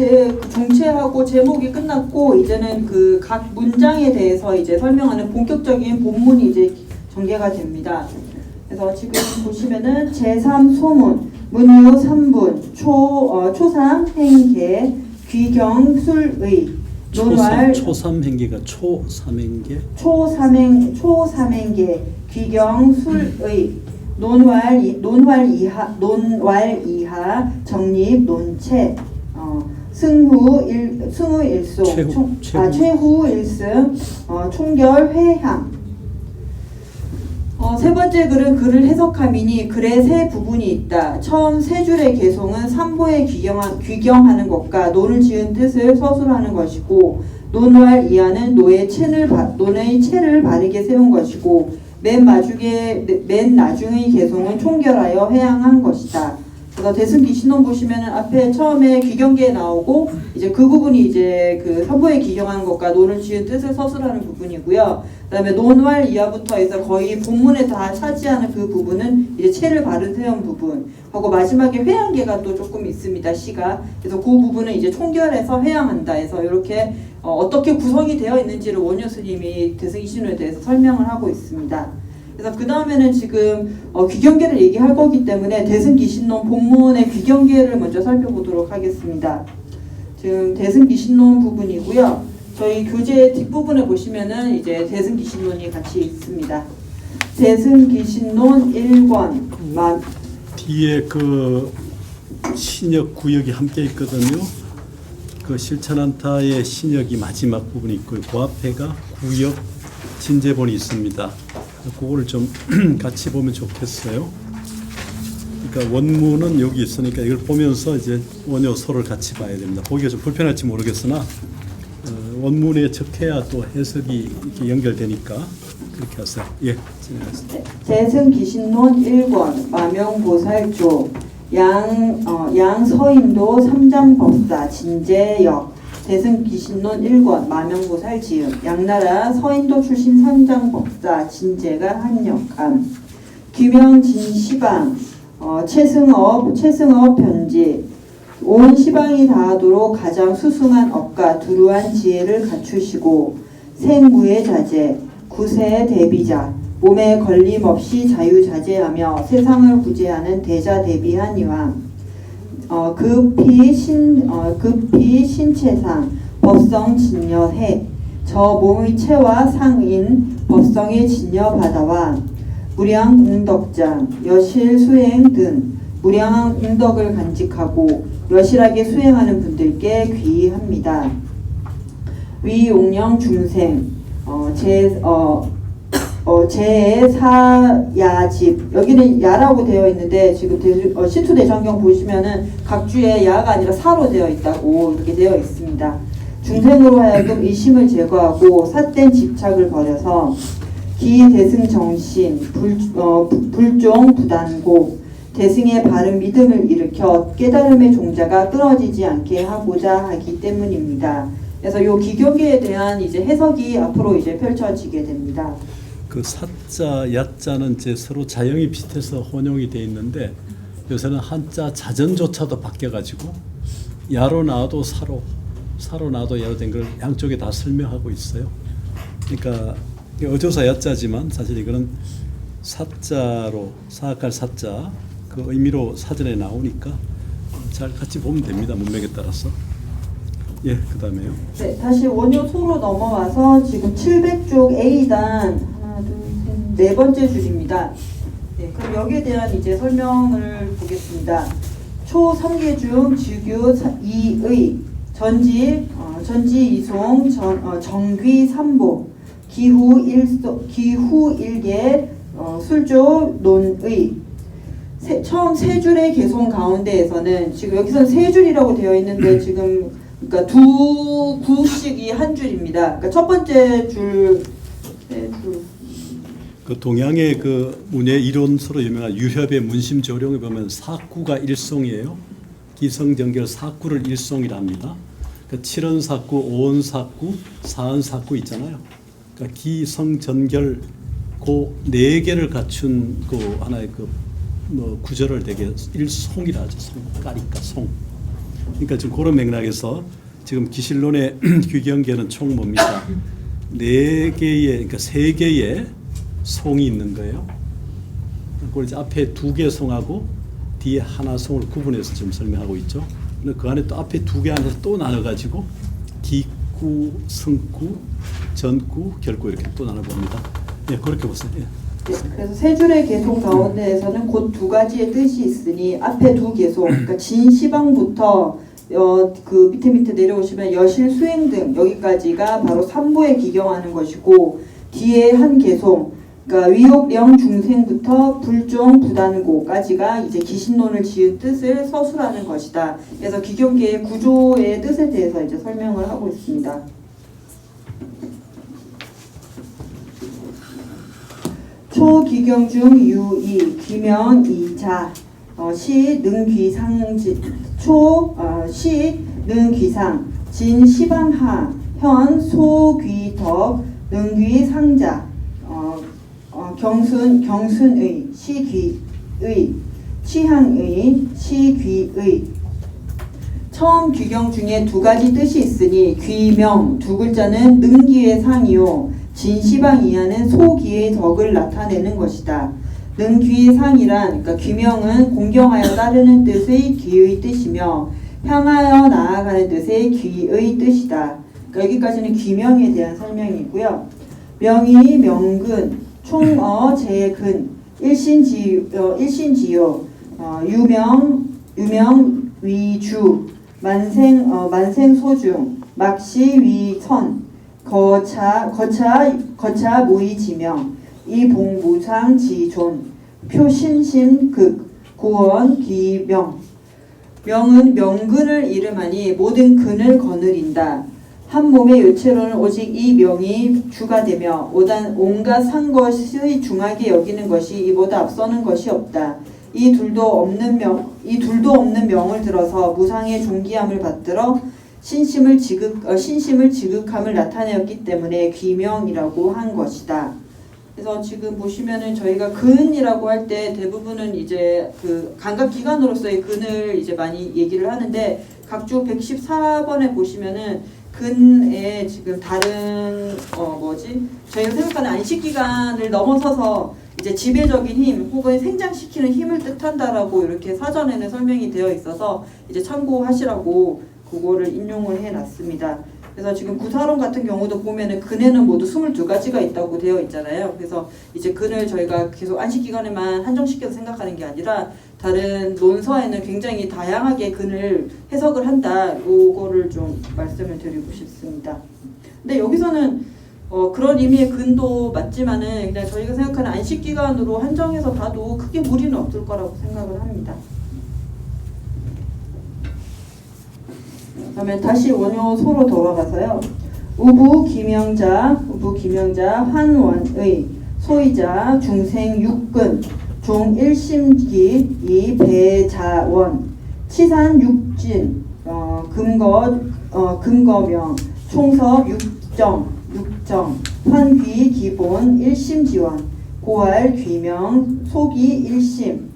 종체하고 제목이 끝났고 이제는 그 각 문장에 대해서 이제 설명하는 본격적인 본문이 이제 전개가 됩니다. 그래서 지금 보시면은 제3소문, 문유 3분, 초삼행계, 귀경술의, 논왈 초삼행계가 초삼행계, 초삼행계, 귀경술의, 논왈 이하, 정립, 논체, 승후 일소, 최후 일승, 총결 회향. 세 번째 글은 글을 해석함이니 글에 세 부분이 있다. 처음 세 줄의 개송은 삼보에 귀경하는 것과 논을 지은 뜻을 서술하는 것이고, 논왈 이하는 논의 체를 바르게 세운 것이고, 맨 나중의 개송은 총결하여 회양한 것이다. 그래서 대승기 신론 보시면은 앞에 처음에 귀경계에 나오고 이제 그 부분이 이제 그 서부에 귀경한 것과 논을 지은 뜻을 서술하는 부분이고요. 그다음에 논왈 이하부터 해서 거의 본문에 다 차지하는 그 부분은 이제 채를 바른 세운 부분. 하고 마지막에 회양계가 또 조금 있습니다. 시가. 그래서 그 부분은 이제 총결해서 회양한다 해서 이렇게 어떻게 구성이 되어 있는지를 원효 스님이 대승기 신론에 대해서 설명을 하고 있습니다. 그래서 그 다음에는 지금 귀경계를 얘기할 거기 때문에 대승기신론 본문의 귀경계를 먼저 살펴보도록 하겠습니다. 지금 대승기신론 부분이고요. 저희 교재 뒷부분에 보시면은 이제 대승기신론이 같이 있습니다. 대승기신론 1권 뒤에 그 신역 구역이 함께 있거든요. 그 실천한타의 신역이 마지막 부분이 있고요. 그 앞에가 구역 진제본이 있습니다. 그거를 좀 같이 보면 좋겠어요. 그러니까 원문은 여기 있으니까 이걸 보면서 이제 원효 소를 같이 봐야 됩니다. 보기가 좀 불편할지 모르겠으나 원문에 적해야 또 해석이 이렇게 연결되니까 그렇게 하세요. 예, 진행하세요. 대승기신론 1권 마명보살조 양서인도 삼장법사 진제역 대승기신론 1권 마명보살 지음 양나라 서인도 출신 삼장법사 진제가 한역함 귀명진시방 최승업 편지 온 시방이 다하도록 가장 수승한 업과 두루한 지혜를 갖추시고 생무의 자제 구세의 대비자 몸에 걸림없이 자유자재하며 세상을 구제하는 대자대비한 이왕 급히 신체상 법성 진여해 저 몸의 체와 상인 법성의 진여바다와 무량 공덕장 여실 수행 등 무량한 공덕을 간직하고 여실하게 수행하는 분들께 귀의합니다. 위용령 중생 제사야집 여기는 야라고 되어 있는데 지금 신투대전경 보시면은 각주에 야가 아니라 사로 되어 있다고 이렇게 되어 있습니다. 중생으로 하여금 의심을 제거하고 삿된 집착을 버려서 기대승 정신 불종 부단고 대승의 바른 믿음을 일으켜 깨달음의 종자가 끊어지지 않게 하고자 하기 때문입니다. 그래서 요 기교계에 대한 이제 해석이 앞으로 이제 펼쳐지게 됩니다. 그 사자, 야자는 이제 서로 자형이 비슷해서 혼용이 돼 있는데 요새는 한자 자전조차도 바뀌어가지고 야로 나와도 사로 나와도 야로 된 걸 양쪽에 다 설명하고 있어요. 그러니까 어조사 야자지만 사실 이거는 사자로 사악할 사자 그 의미로 사전에 나오니까 잘 같이 보면 됩니다. 문맥에 따라서. 예, 그 다음에요. 네, 다시 원효소로 넘어와서 지금 700쪽 A단 하나, 둘, 셋, 네 번째 줄입니다. 네, 그럼 여기에 대한 이제 설명을 보겠습니다. 초 3개 중 주규 2의 전지 이송 정귀 3보 기후 1개 술조 논의 처음 세 줄의 개송 가운데에서는 지금 여기서는 세 줄이라고 되어 있는데 지금 그러니까 두 구씩이 한 줄입니다. 그러니까 첫 번째 줄, 네, 줄. 그 동양의 그 문예 이론서로 유명한 유협의 문심조룡에 보면 사구가 일송이에요. 기성정결 사구를 일송이랍니다. 그러니까 칠언사구, 오언사구, 사언사구 있잖아요. 그러니까 기성전결 그 네 개를 갖춘 그 하나의 그 뭐 구절을 되게 일송이라 하죠. 까리까 송. 그러니까 지금 그런 맥락에서 지금 기실론의 귀경계는 총 뭡니까? 네 개의 그러니까 세 개의 송이 있는 거예요. 그걸 이제 앞에 두 개 송하고 뒤에 하나 송을 구분해서 지금 설명하고 있죠. 그 안에 또 앞에 두 개 안에서 또 나눠가지고 기구, 승구, 전구, 결구 이렇게 또 나눠봅니다. 예, 그렇게 보세요. 예. 네, 그래서 세 줄의 개송 가운데에서는 곧 두 가지의 뜻이 있으니 앞에 두 개송, 그러니까 진시방부터 그 밑에 내려오시면 여실 수행 등 여기까지가 바로 3부에 기경하는 것이고 뒤에 한 개송, 그러니까 위옥령 중생부터 불종 부단고까지가 이제 기신론을 지은 뜻을 서술하는 것이다. 그래서 기경계의 구조의 뜻에 대해서 이제 설명을 하고 있습니다. 초기경중 유이 귀명 이자 시 능귀상지 시 능귀상 진시방하 현 소귀덕 능귀상자 경순의 시귀의 취향의 시귀의 처음 귀경 중에 두 가지 뜻이 있으니 귀명 두 글자는 능귀의 상이요 진시방 이하는 소귀의 덕을 나타내는 것이다. 능귀의 상이란 그러니까 귀명은 공경하여 따르는 뜻의 귀의 뜻이며 향하여 나아가는 뜻의 귀의 뜻이다. 그러니까 여기까지는 귀명에 대한 설명이고요. 명의 명근 총어 재근 일신지요 유명 위주 만생소중 막시위선 거차 무의지명 이봉무상지존 표신심극 구원 기명 명은 명근을 이름하니 모든 근을 거느린다. 한 몸의 요체로는 오직 이 명이 주가 되며 온갖 산 것의 중하게 여기는 것이 이보다 앞서는 것이 없다. 이 둘도 없는 명을 들어서 무상의 존귀함을 받들어 신심을 지극함을 나타내었기 때문에 귀명이라고 한 것이다. 그래서 지금 보시면은 저희가 근이라고 할 때 대부분은 이제 그 감각기관으로서의 근을 이제 많이 얘기를 하는데 각주 114번에 보시면은 근에 지금 다른 저희가 생각하는 안식기관을 넘어서서 이제 지배적인 힘 혹은 생장시키는 힘을 뜻한다라고 이렇게 사전에는 설명이 되어 있어서 이제 참고하시라고 그거를 인용을 해놨습니다. 그래서 지금 구사론 같은 경우도 보면은 근에는 모두 22가지가 있다고 되어 있잖아요. 그래서 이제 근을 저희가 계속 안식기관에만 한정시켜서 생각하는 게 아니라 다른 논서에는 굉장히 다양하게 근을 해석을 한다. 요거를 좀 말씀을 드리고 싶습니다. 근데 여기서는 그런 의미의 근도 맞지만은 그냥 저희가 생각하는 안식기관으로 한정해서 봐도 크게 무리는 없을 거라고 생각을 합니다. 그러면 다시 원효소로 돌아가서요. 우부 기명자 환원의 소이자 중생 육근 종 일심기 이 배자원 치산 육진 금거명 총섭 육정 환귀 기본 일심지원 고알 귀명 소기 일심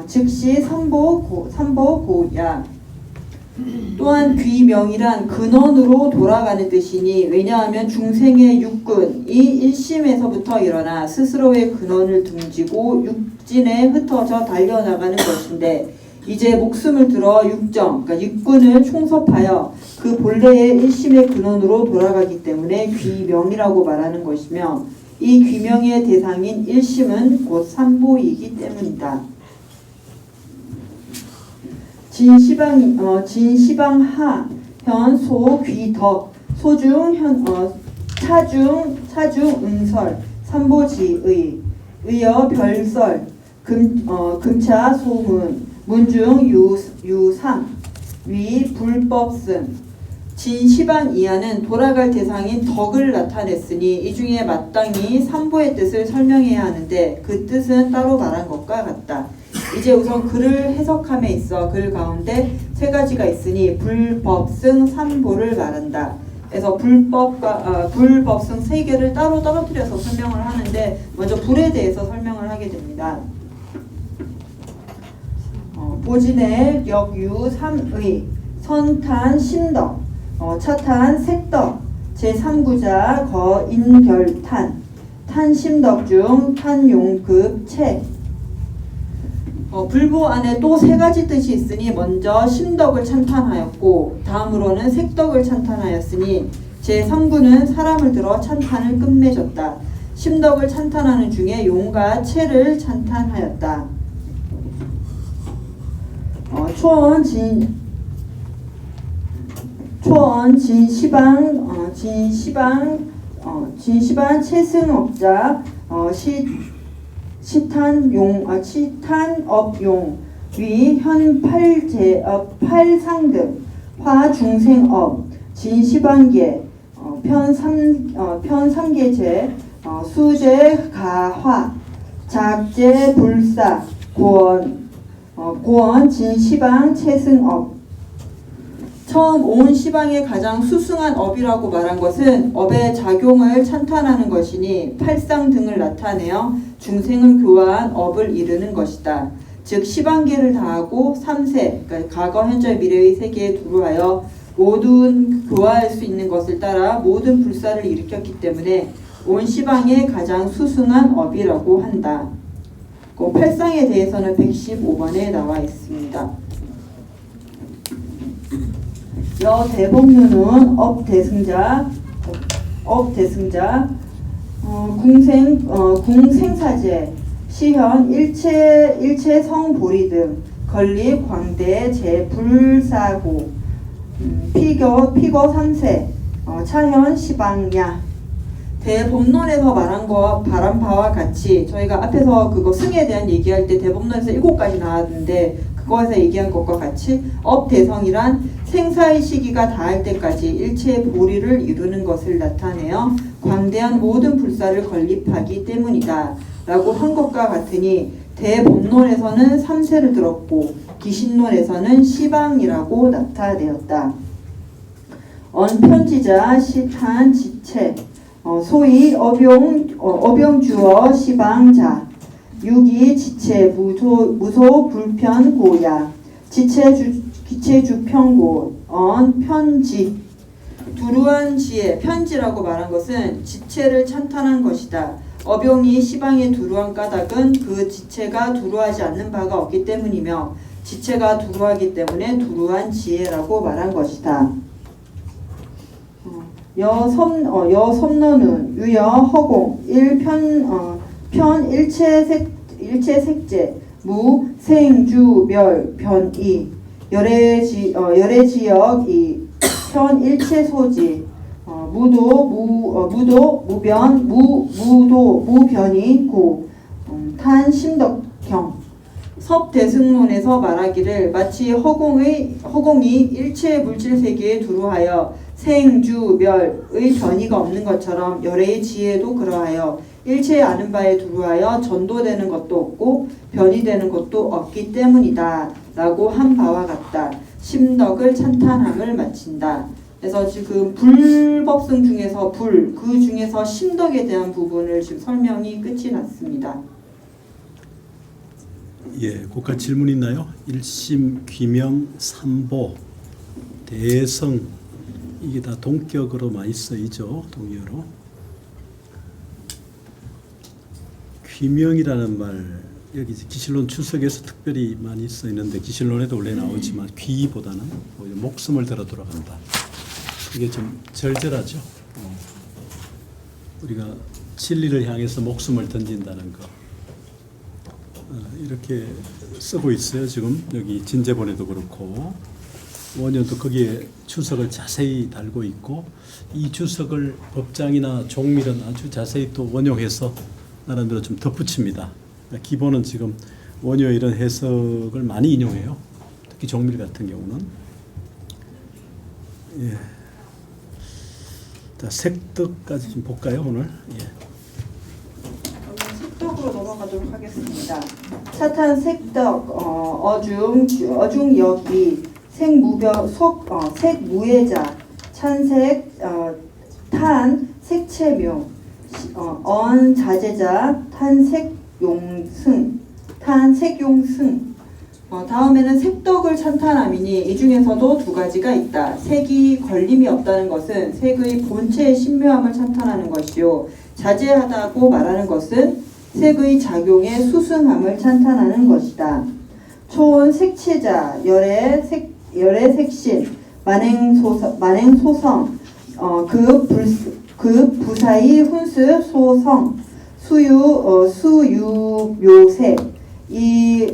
즉시 삼보고야. 또한 귀명이란 근원으로 돌아가는 뜻이니 왜냐하면 중생의 육근 이 일심에서부터 일어나 스스로의 근원을 등지고 육진에 흩어져 달려나가는 것인데 이제 목숨을 들어 그러니까 육근을 총섭하여 그 본래의 일심의 근원으로 돌아가기 때문에 귀명이라고 말하는 것이며 이 귀명의 대상인 일심은 곧 삼보이기 때문이다. 진시방하 현 소귀덕 소중 차중 응설 삼보지의 의여 별설 금차 소문 문중 유상 위 불법승 진시방 이하는 돌아갈 대상인 덕을 나타냈으니 이 중에 마땅히 삼보의 뜻을 설명해야 하는데 그 뜻은 따로 말한 것과 같다. 이제 우선 글을 해석함에 있어 글 가운데 세 가지가 있으니 불법승 삼보를 말한다. 그래서 불법승 세 개를 따로 떨어뜨려서 설명을 하는데 먼저 불에 대해서 설명을 하게 됩니다. 보진의 역유 삼의 선탄 심덕 차탄 색덕 제3구자 거인별탄 탄심덕 중 탄용급 채 불보 안에 또 세 가지 뜻이 있으니 먼저 심덕을 찬탄하였고 다음으로는 색덕을 찬탄하였으니 제3구는 사람을 들어 찬탄을 끝맺었다. 심덕을 찬탄하는 중에 용과 채를 찬탄하였다. 초원 진시방 채승업자 치탄업용 위 현팔상등 화중생업 진시방계 편삼계제 수제가화 작제, 불사, 고원, 진시방, 채승업. 처음 온 시방에 가장 수승한 업이라고 말한 것은 업의 작용을 찬탄하는 것이니 팔상 등을 나타내어 중생을 교화한 업을 이루는 것이다. 즉 시방계를 다하고 3세, 그러니까 과거, 현재, 미래의 세계에 두루하여 모든 교화할 수 있는 것을 따라 모든 불사를 일으켰기 때문에 온 시방에 가장 수승한 업이라고 한다. 그 팔상에 대해서는 115번에 나와 있습니다. 여대법문은 업대승자, 궁생사제, 시현, 일체 성보리 등 건립, 광대, 재불사고, 피거 3세, 차현, 시방야. 대법론에서 말한 거 바란 바와 같이 저희가 앞에서 그거 승에 대한 얘기할 때 대법론에서 7가지 나왔는데 그거에서 얘기한 것과 같이 업대성이란 생사의 시기가 닿을 때까지 일체의 보리를 이루는 것을 나타내어 광대한 모든 불사를 건립하기 때문이다 라고 한 것과 같으니 대법론에서는 3세를 들었고 기신론에서는 시방이라고 나타내었다. 언편지자 시탄 지체 소위 어병주어 시방자 유기 지체 무소 불편 고야 기체주평고 언편지 두루한 지혜 편지라고 말한 것은 지체를 찬탄한 것이다. 어병이 시방에 두루한 까닭은 그 지체가 두루하지 않는 바가 없기 때문이며 지체가 두루하기 때문에 두루한 지혜라고 말한 것이다. 여섬너는 유여 허공 편 일체색제 무 생주멸 변이 열애지역 편 일체소지 무도 무변 무변이 고 탄심덕경 섭대승론에서 말하기를 마치 허공이 일체 물질 세계에 두루하여 생주멸의 변이가 없는 것처럼 열애의 지혜도 그러하여 일체의 아는 바에 두루하여 전도되는 것도 없고 변이되는 것도 없기 때문이다 라고 한 바와 같다. 심덕을 찬탄함을 마친다. 그래서 지금 불법승 중에서 그 중에서 심덕에 대한 부분을 지금 설명이 끝이 났습니다. 예, 국가 질문 있나요? 1심, 귀명, 삼보, 대성 이게 다 동격으로 많이 쓰이죠. 동의어로. 귀명이라는 말 여기 기실론 추석에서 특별히 많이 쓰이는데 기실론에도 원래 나오지만 귀보다는 목숨을 들어 돌아간다. 이게 좀 절절하죠. 우리가 진리를 향해서 목숨을 던진다는 거. 이렇게 쓰고 있어요. 지금 여기 진제본에도 그렇고 원효도 거기에 주석을 자세히 달고 있고 이 주석을 법장이나 종밀은 아주 자세히 또 원용해서 나름대로 좀 덧붙입니다. 그러니까 기본은 지금 원효 이런 해석을 많이 인용해요. 특히 종밀 같은 경우는. 예. 자, 색덕까지 좀 볼까요 오늘? 예. 색덕으로 넘어가도록 하겠습니다. 사탄 색덕 어중여기 색무예자 찬색 탄 색채묘 언자제자 탄색용승 다음에는 색덕을 찬탄함이니 이 중에서도 2가지가 있다. 색이 걸림이 없다는 것은 색의 본체의 신묘함을 찬탄하는 것이요 자제하다고 말하는 것은 색의 작용의 수승함을 찬탄하는 것이다. 초온 색채자 열애 색신 만행소성 그 부사의 훈수 소성 수유묘색 이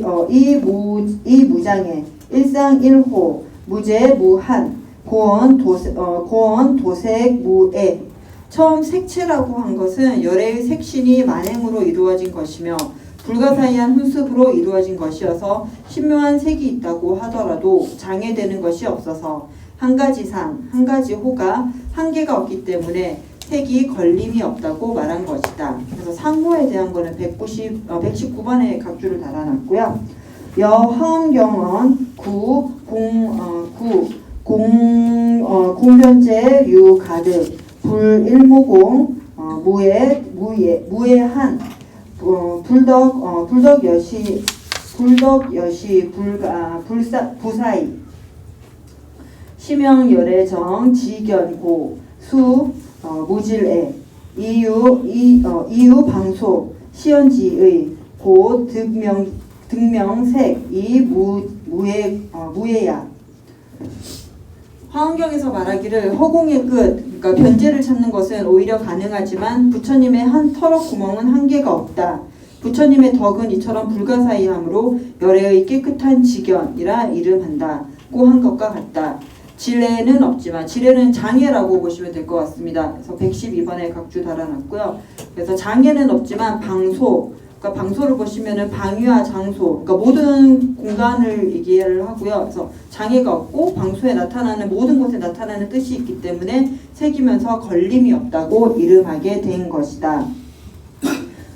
무장애 일상일호 무제 무한 고원 도색 무애 처음 색채라고 한 것은 열애의 색신이 만행으로 이루어진 것이며 불가사의한 훈습으로 이루어진 것이어서 신묘한 색이 있다고 하더라도 장애되는 것이 없어서 한 가지 상, 한 가지 호가 한계가 없기 때문에 색이 걸림이 없다고 말한 것이다. 그래서 상호에 대한 거는 119번에 각주를 달아놨고요. 여화엄경은 공변제 유가득 불일무공 무예한 불덕여시 부사이 시명열애정 지견고 수 무질애 이유 방소 시연지의 고 득명색 무예야. 화엄경에서 말하기를 허공의 끝, 그러니까 변제를 찾는 것은 오히려 가능하지만 부처님의 한 털럭 구멍은 한계가 없다. 부처님의 덕은 이처럼 불가사의하므로 열애의 깨끗한 지견이라 이름한다고 한 것과 같다. 지뢰는 없지만 지뢰는 장애라고 보시면 될 것 같습니다. 그래서 112번에 각주 달아놨고요. 그래서 장애는 없지만 방소, 그러니까 방소를 보시면은 방위와 장소, 그러니까 모든 공간을 얘기를 하고요. 그래서 장애가 없고 방소에 나타나는 모든 곳에 나타나는 뜻이 있기 때문에 새기면서 걸림이 없다고 이름하게 된 것이다.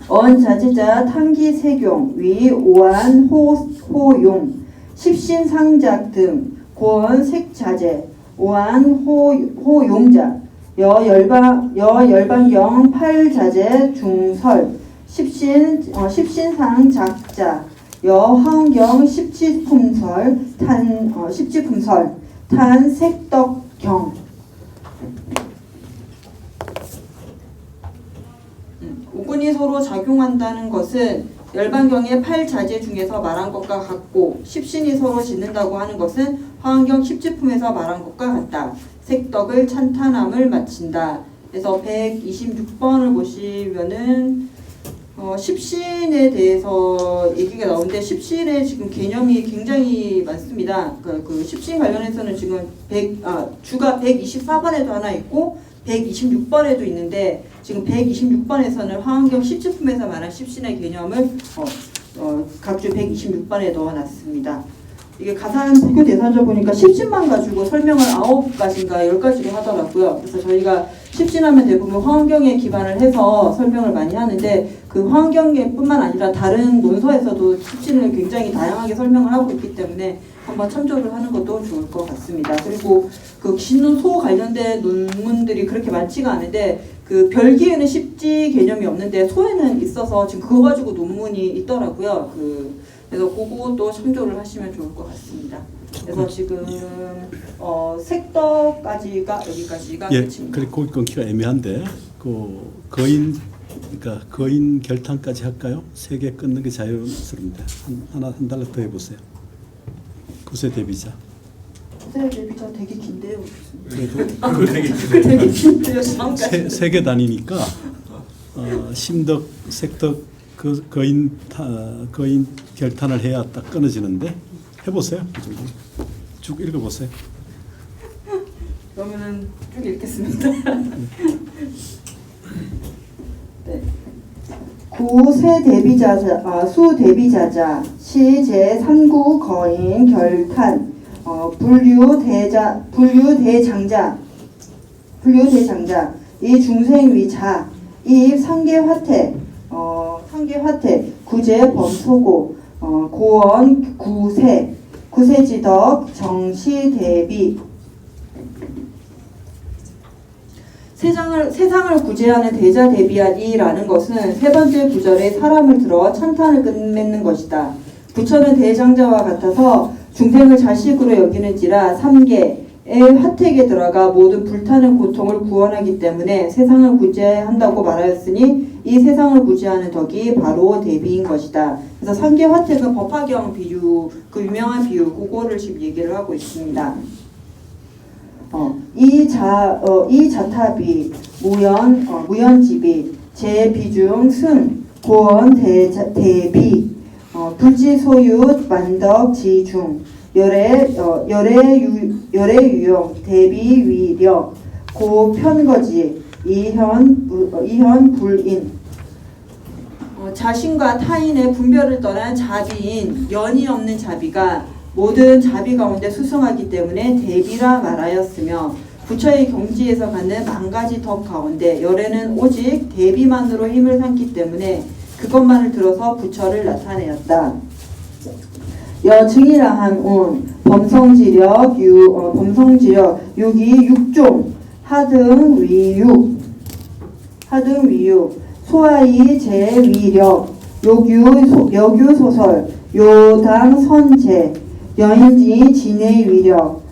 언자지자 탕기세경 위 오한 호용 십신상작 등 고언 색자재 오한 호용자 여열반경 팔자재 중설 십신상 작자 여화엄경 십지품설 탄색덕경. 오군이 서로 작용한다는 것은 열반경의 8자재 중에서 말한 것과 같고 십신이 서로 짓는다고 하는 것은 화엄경 십지품에서 말한 것과 같다. 색덕을 찬탄함을 마친다. 그래서 126번을 보시면은 십신에 대해서 얘기가 나오는데 십신의 지금 개념이 굉장히 많습니다. 그 십신 관련해서는 지금 주가 124번에도 하나 있고 126번에도 있는데 지금 126번에서는 화엄경 십지품에서 말한 십신의 개념을 각주 126번에 넣어놨습니다. 이게 가산 불교 대사절 보니까 십신만 가지고 설명을 9가지인가 10가지로 하더라고요. 그래서 저희가 십신하면 대부분 화엄경에 기반을 해서 설명을 많이 하는데 그 화엄경뿐만 아니라 다른 논서에서도 십신을 굉장히 다양하게 설명을 하고 있기 때문에 한번 참조를 하는 것도 좋을 것 같습니다. 그리고 그 신논소 관련된 논문들이 그렇게 많지가 않은데 그 별기에는 십지 개념이 없는데 소에는 있어서 지금 그거 가지고 논문이 있더라고요. 그래서 그것도 참조를 하시면 좋을 것 같습니다. 그래서 지금 색덕까지가 여기까지가 끝입니다. 그리고 거기 끊기가 애매한데 거인 결탄까지 할까요? 3개 끊는 게 자연스러운데 한 달러 더 해보세요. 구세 대비자. 구세 대비자 되게 긴데요. 그래도 되게 긴데요. 다음까지. 3개 다니니까 심덕, 색덕, 거인 결탄을 해야 딱 끊어지는데 해보세요. 그 정도. 쭉 읽어보세요. 그러면은 쭉 읽겠습니다. 네. 구세 대비자자, 수 대비자자, 시제 삼구 거인 결탄, 분류 대장자, 이 중생 위자, 이 상계화태, 구제 범소고, 고언 구세지덕 정시 대비. 세상을 구제하는 대자 대비하니라는 것은 세 번째 구절에 사람을 들어 찬탄을 끝맺는 것이다. 부처는 대장자와 같아서 중생을 자식으로 여기는지라 삼계의 화택에 들어가 모든 불타는 고통을 구원하기 때문에 세상을 구제한다고 말하였으니 이 세상을 구제하는 덕이 바로 대비인 것이다. 그래서 삼계 화택은 법화경 비유, 그 유명한 비유, 그거를 지금 얘기를 하고 있습니다. 이 자타비 무연지비 제비중 승 고언 대비 불지소유 만덕 지중 열애유용 대비위력 고편거지 이현 불인. 자신과 타인의 분별을 떠난 자비인 연이 없는 자비가 모든 자비 가운데 수승하기 때문에 대비라 말하였으며 부처의 경지에서 갖는 만 가지 덕 가운데 열애는 오직 대비만으로 힘을 삼기 때문에 그것만을 들어서 부처를 나타내었다. 여증이라함은 범성지력, 육이 육종, 하등위육, 소아이 제위력, 여규소설, 요당선제, 연지 진해위력,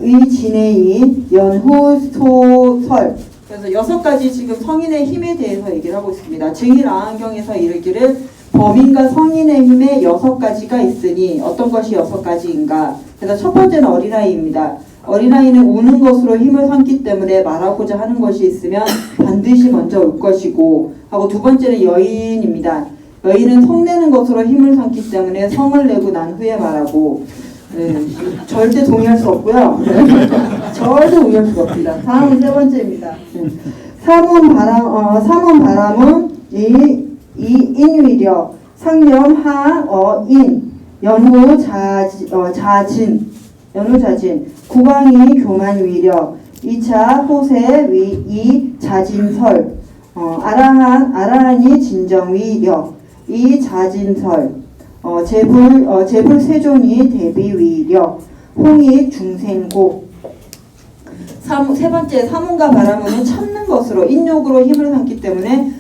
의진해이, 연후소설. 그래서 6가지 지금 성인의 힘에 대해서 얘기를 하고 있습니다. 증일아한경에서 이르기를 범인과 성인의 힘에 6가지가 있으니 어떤 것이 6가지인가. 그래서 첫 번째는 어린아이입니다. 어린아이는 우는 것으로 힘을 삼기 때문에 말하고자 하는 것이 있으면 반드시 먼저 울 것이고 하고, 두 번째는 여인입니다. 여인은 성내는 것으로 힘을 삼기 때문에 성을 내고 난 후에 말하고, 절대 동의할 수 없고요. 절대 동의할 수가 없습니다. 다음은 세 번째입니다. 사문바람은 이 인위력, 상념하인, 연후자진, 국왕이 교만위력, 2차 호세 이 자진설, 아라한이 진정위력, 이 자진설, 제불세존이 대비위력, 홍익 중생고. 세 번째, 사문과 바라문은 참는 것으로 인욕으로 힘을 삼기 때문에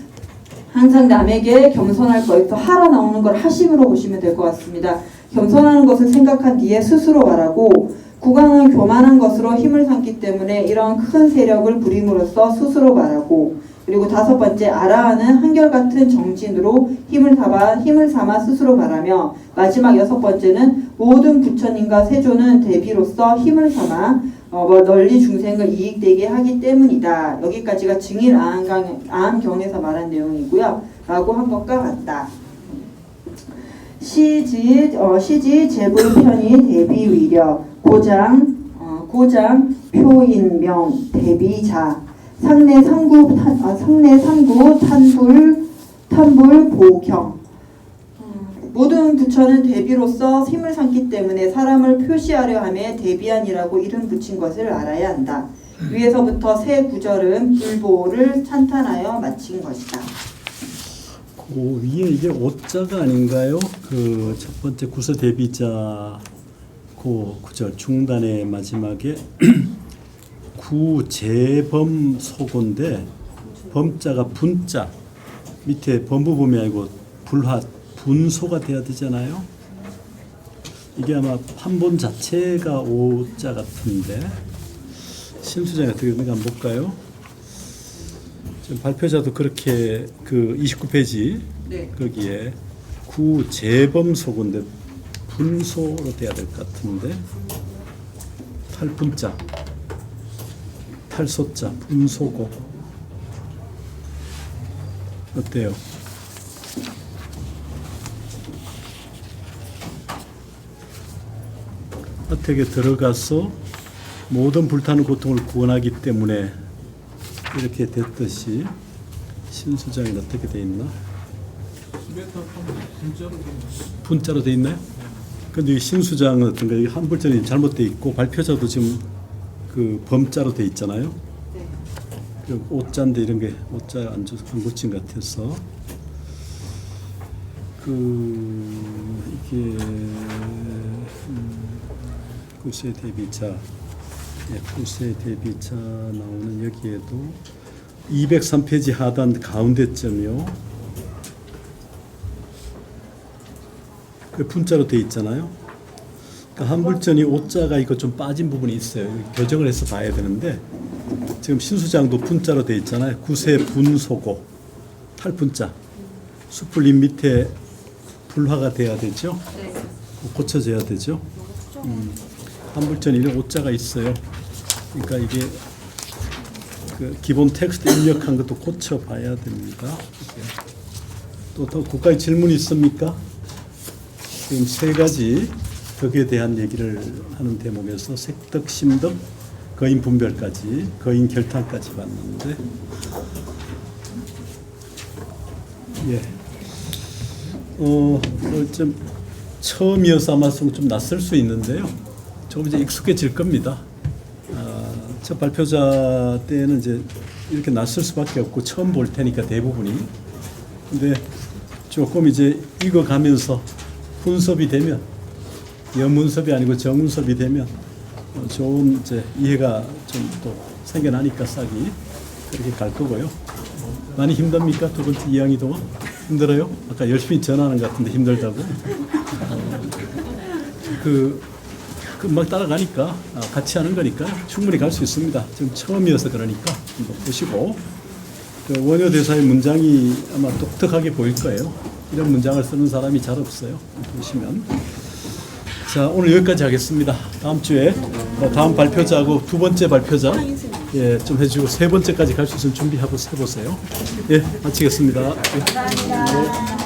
항상 남에게 겸손할 것에서 하라 나오는 걸 하심으로 보시면 될 것 같습니다. 겸손하는 것을 생각한 뒤에 스스로 말하고, 국왕은 교만한 것으로 힘을 삼기 때문에 이런 큰 세력을 부림으로써 스스로 말하고, 그리고 5번째, 아라한은 한결같은 정진으로 힘을 삼아 스스로 말하며, 마지막 6번째는 모든 부처님과 세존은 대비로서 힘을 삼아 널리 중생을 이익되게 하기 때문이다. 여기까지가 증일아한경에서 말한 내용이고요. 라고 한 것과 같다. 시지 제불편이 대비위력, 고장 표인명 대비자, 상내 상구 탄불 보경. 모든 부처는 대비로서 힘을 삼기 때문에 사람을 표시하려 함에 대비안이라고 이름 붙인 것을 알아야 한다. 위에서부터 세 구절은 불보를 찬탄하여 마친 것이다. 그 위에 이게 오자가 아닌가요? 그 첫 번째 구서 대비자 그 구절 중단의 마지막에 구재범 소고인데 범자가 분자, 밑에 범부범이 아니고 불화 분소가 돼야 되잖아요. 이게 아마 판본 자체가 오자 같은데 신수장이 어떻게 되는가 한번 볼까요? 지금 발표자도 그렇게 그 29페이지 네. 거기에 구재범 소고인데 분소로 돼야 될 것 같은데, 탈분자, 탈소자, 분소고 어때요? 핫택에 들어가서 모든 불타는 고통을 구원하기 때문에 이렇게 됐듯이 신수장이 어떻게 돼 있나? 분자로 돼 있나요? 근데 이 신수장은 어떤가? 이 한불전이 잘못돼 있고 발표자도 지금 그 범자로 돼 있잖아요. 네. 그 오자인데 이런 게 오자 안 붙인 것 같아서 이게 구세 대비자, 구세 대비자 나오는 여기에도 203페이지 하단 가운데쯤이요. 그 분자로 돼 있잖아요. 그러니까 한불전이 오자가 이거 좀 빠진 부분이 있어요. 교정을 해서 봐야 되는데 지금 신수장도 분자로 돼 있잖아요. 구세 분소고 탈분자, 수풀림 밑에 불화가 돼야 되죠. 네. 고쳐져야 되죠. 한불전이 이런 오자가 있어요. 그러니까 이게 그 기본 텍스트 입력한 것도 고쳐봐야 됩니다. 또 더 국가의 질문이 있습니까? 지금 3가지 덕에 대한 얘기를 하는 대목에서 색덕, 심덕, 거인 분별까지, 거인 결탄까지 봤는데, 예, 좀 처음이어서 아마 좀 낯설 수 있는데요. 조금 이제 익숙해질 겁니다. 첫 발표자 때는 이제 이렇게 낯설 수밖에 없고 처음 볼 테니까 대부분이. 근데 조금 이제 읽어가면서 훈섭이 되면 영문섭이 아니고 정문섭이 되면 좋은 이제 이해가 좀 또 생겨나니까 싹이 그렇게 갈 거고요. 많이 힘듭니까? 두 번째 2학기 동안? 힘들어요? 아까 열심히 전하는 것 같은데 힘들다고. 금방 따라가니까 같이 하는 거니까 충분히 갈 수 있습니다. 지금 처음이어서 그러니까 한번 보시고 원효 대사의 문장이 아마 독특하게 보일 거예요. 이런 문장을 쓰는 사람이 잘 없어요. 보시면. 자, 오늘 여기까지 하겠습니다. 다음 주에 다음 발표자하고 두 번째 발표자 좀 해주고 세 번째까지 갈 수 있으면 준비하고 해보세요. 마치겠습니다. 감사합니다.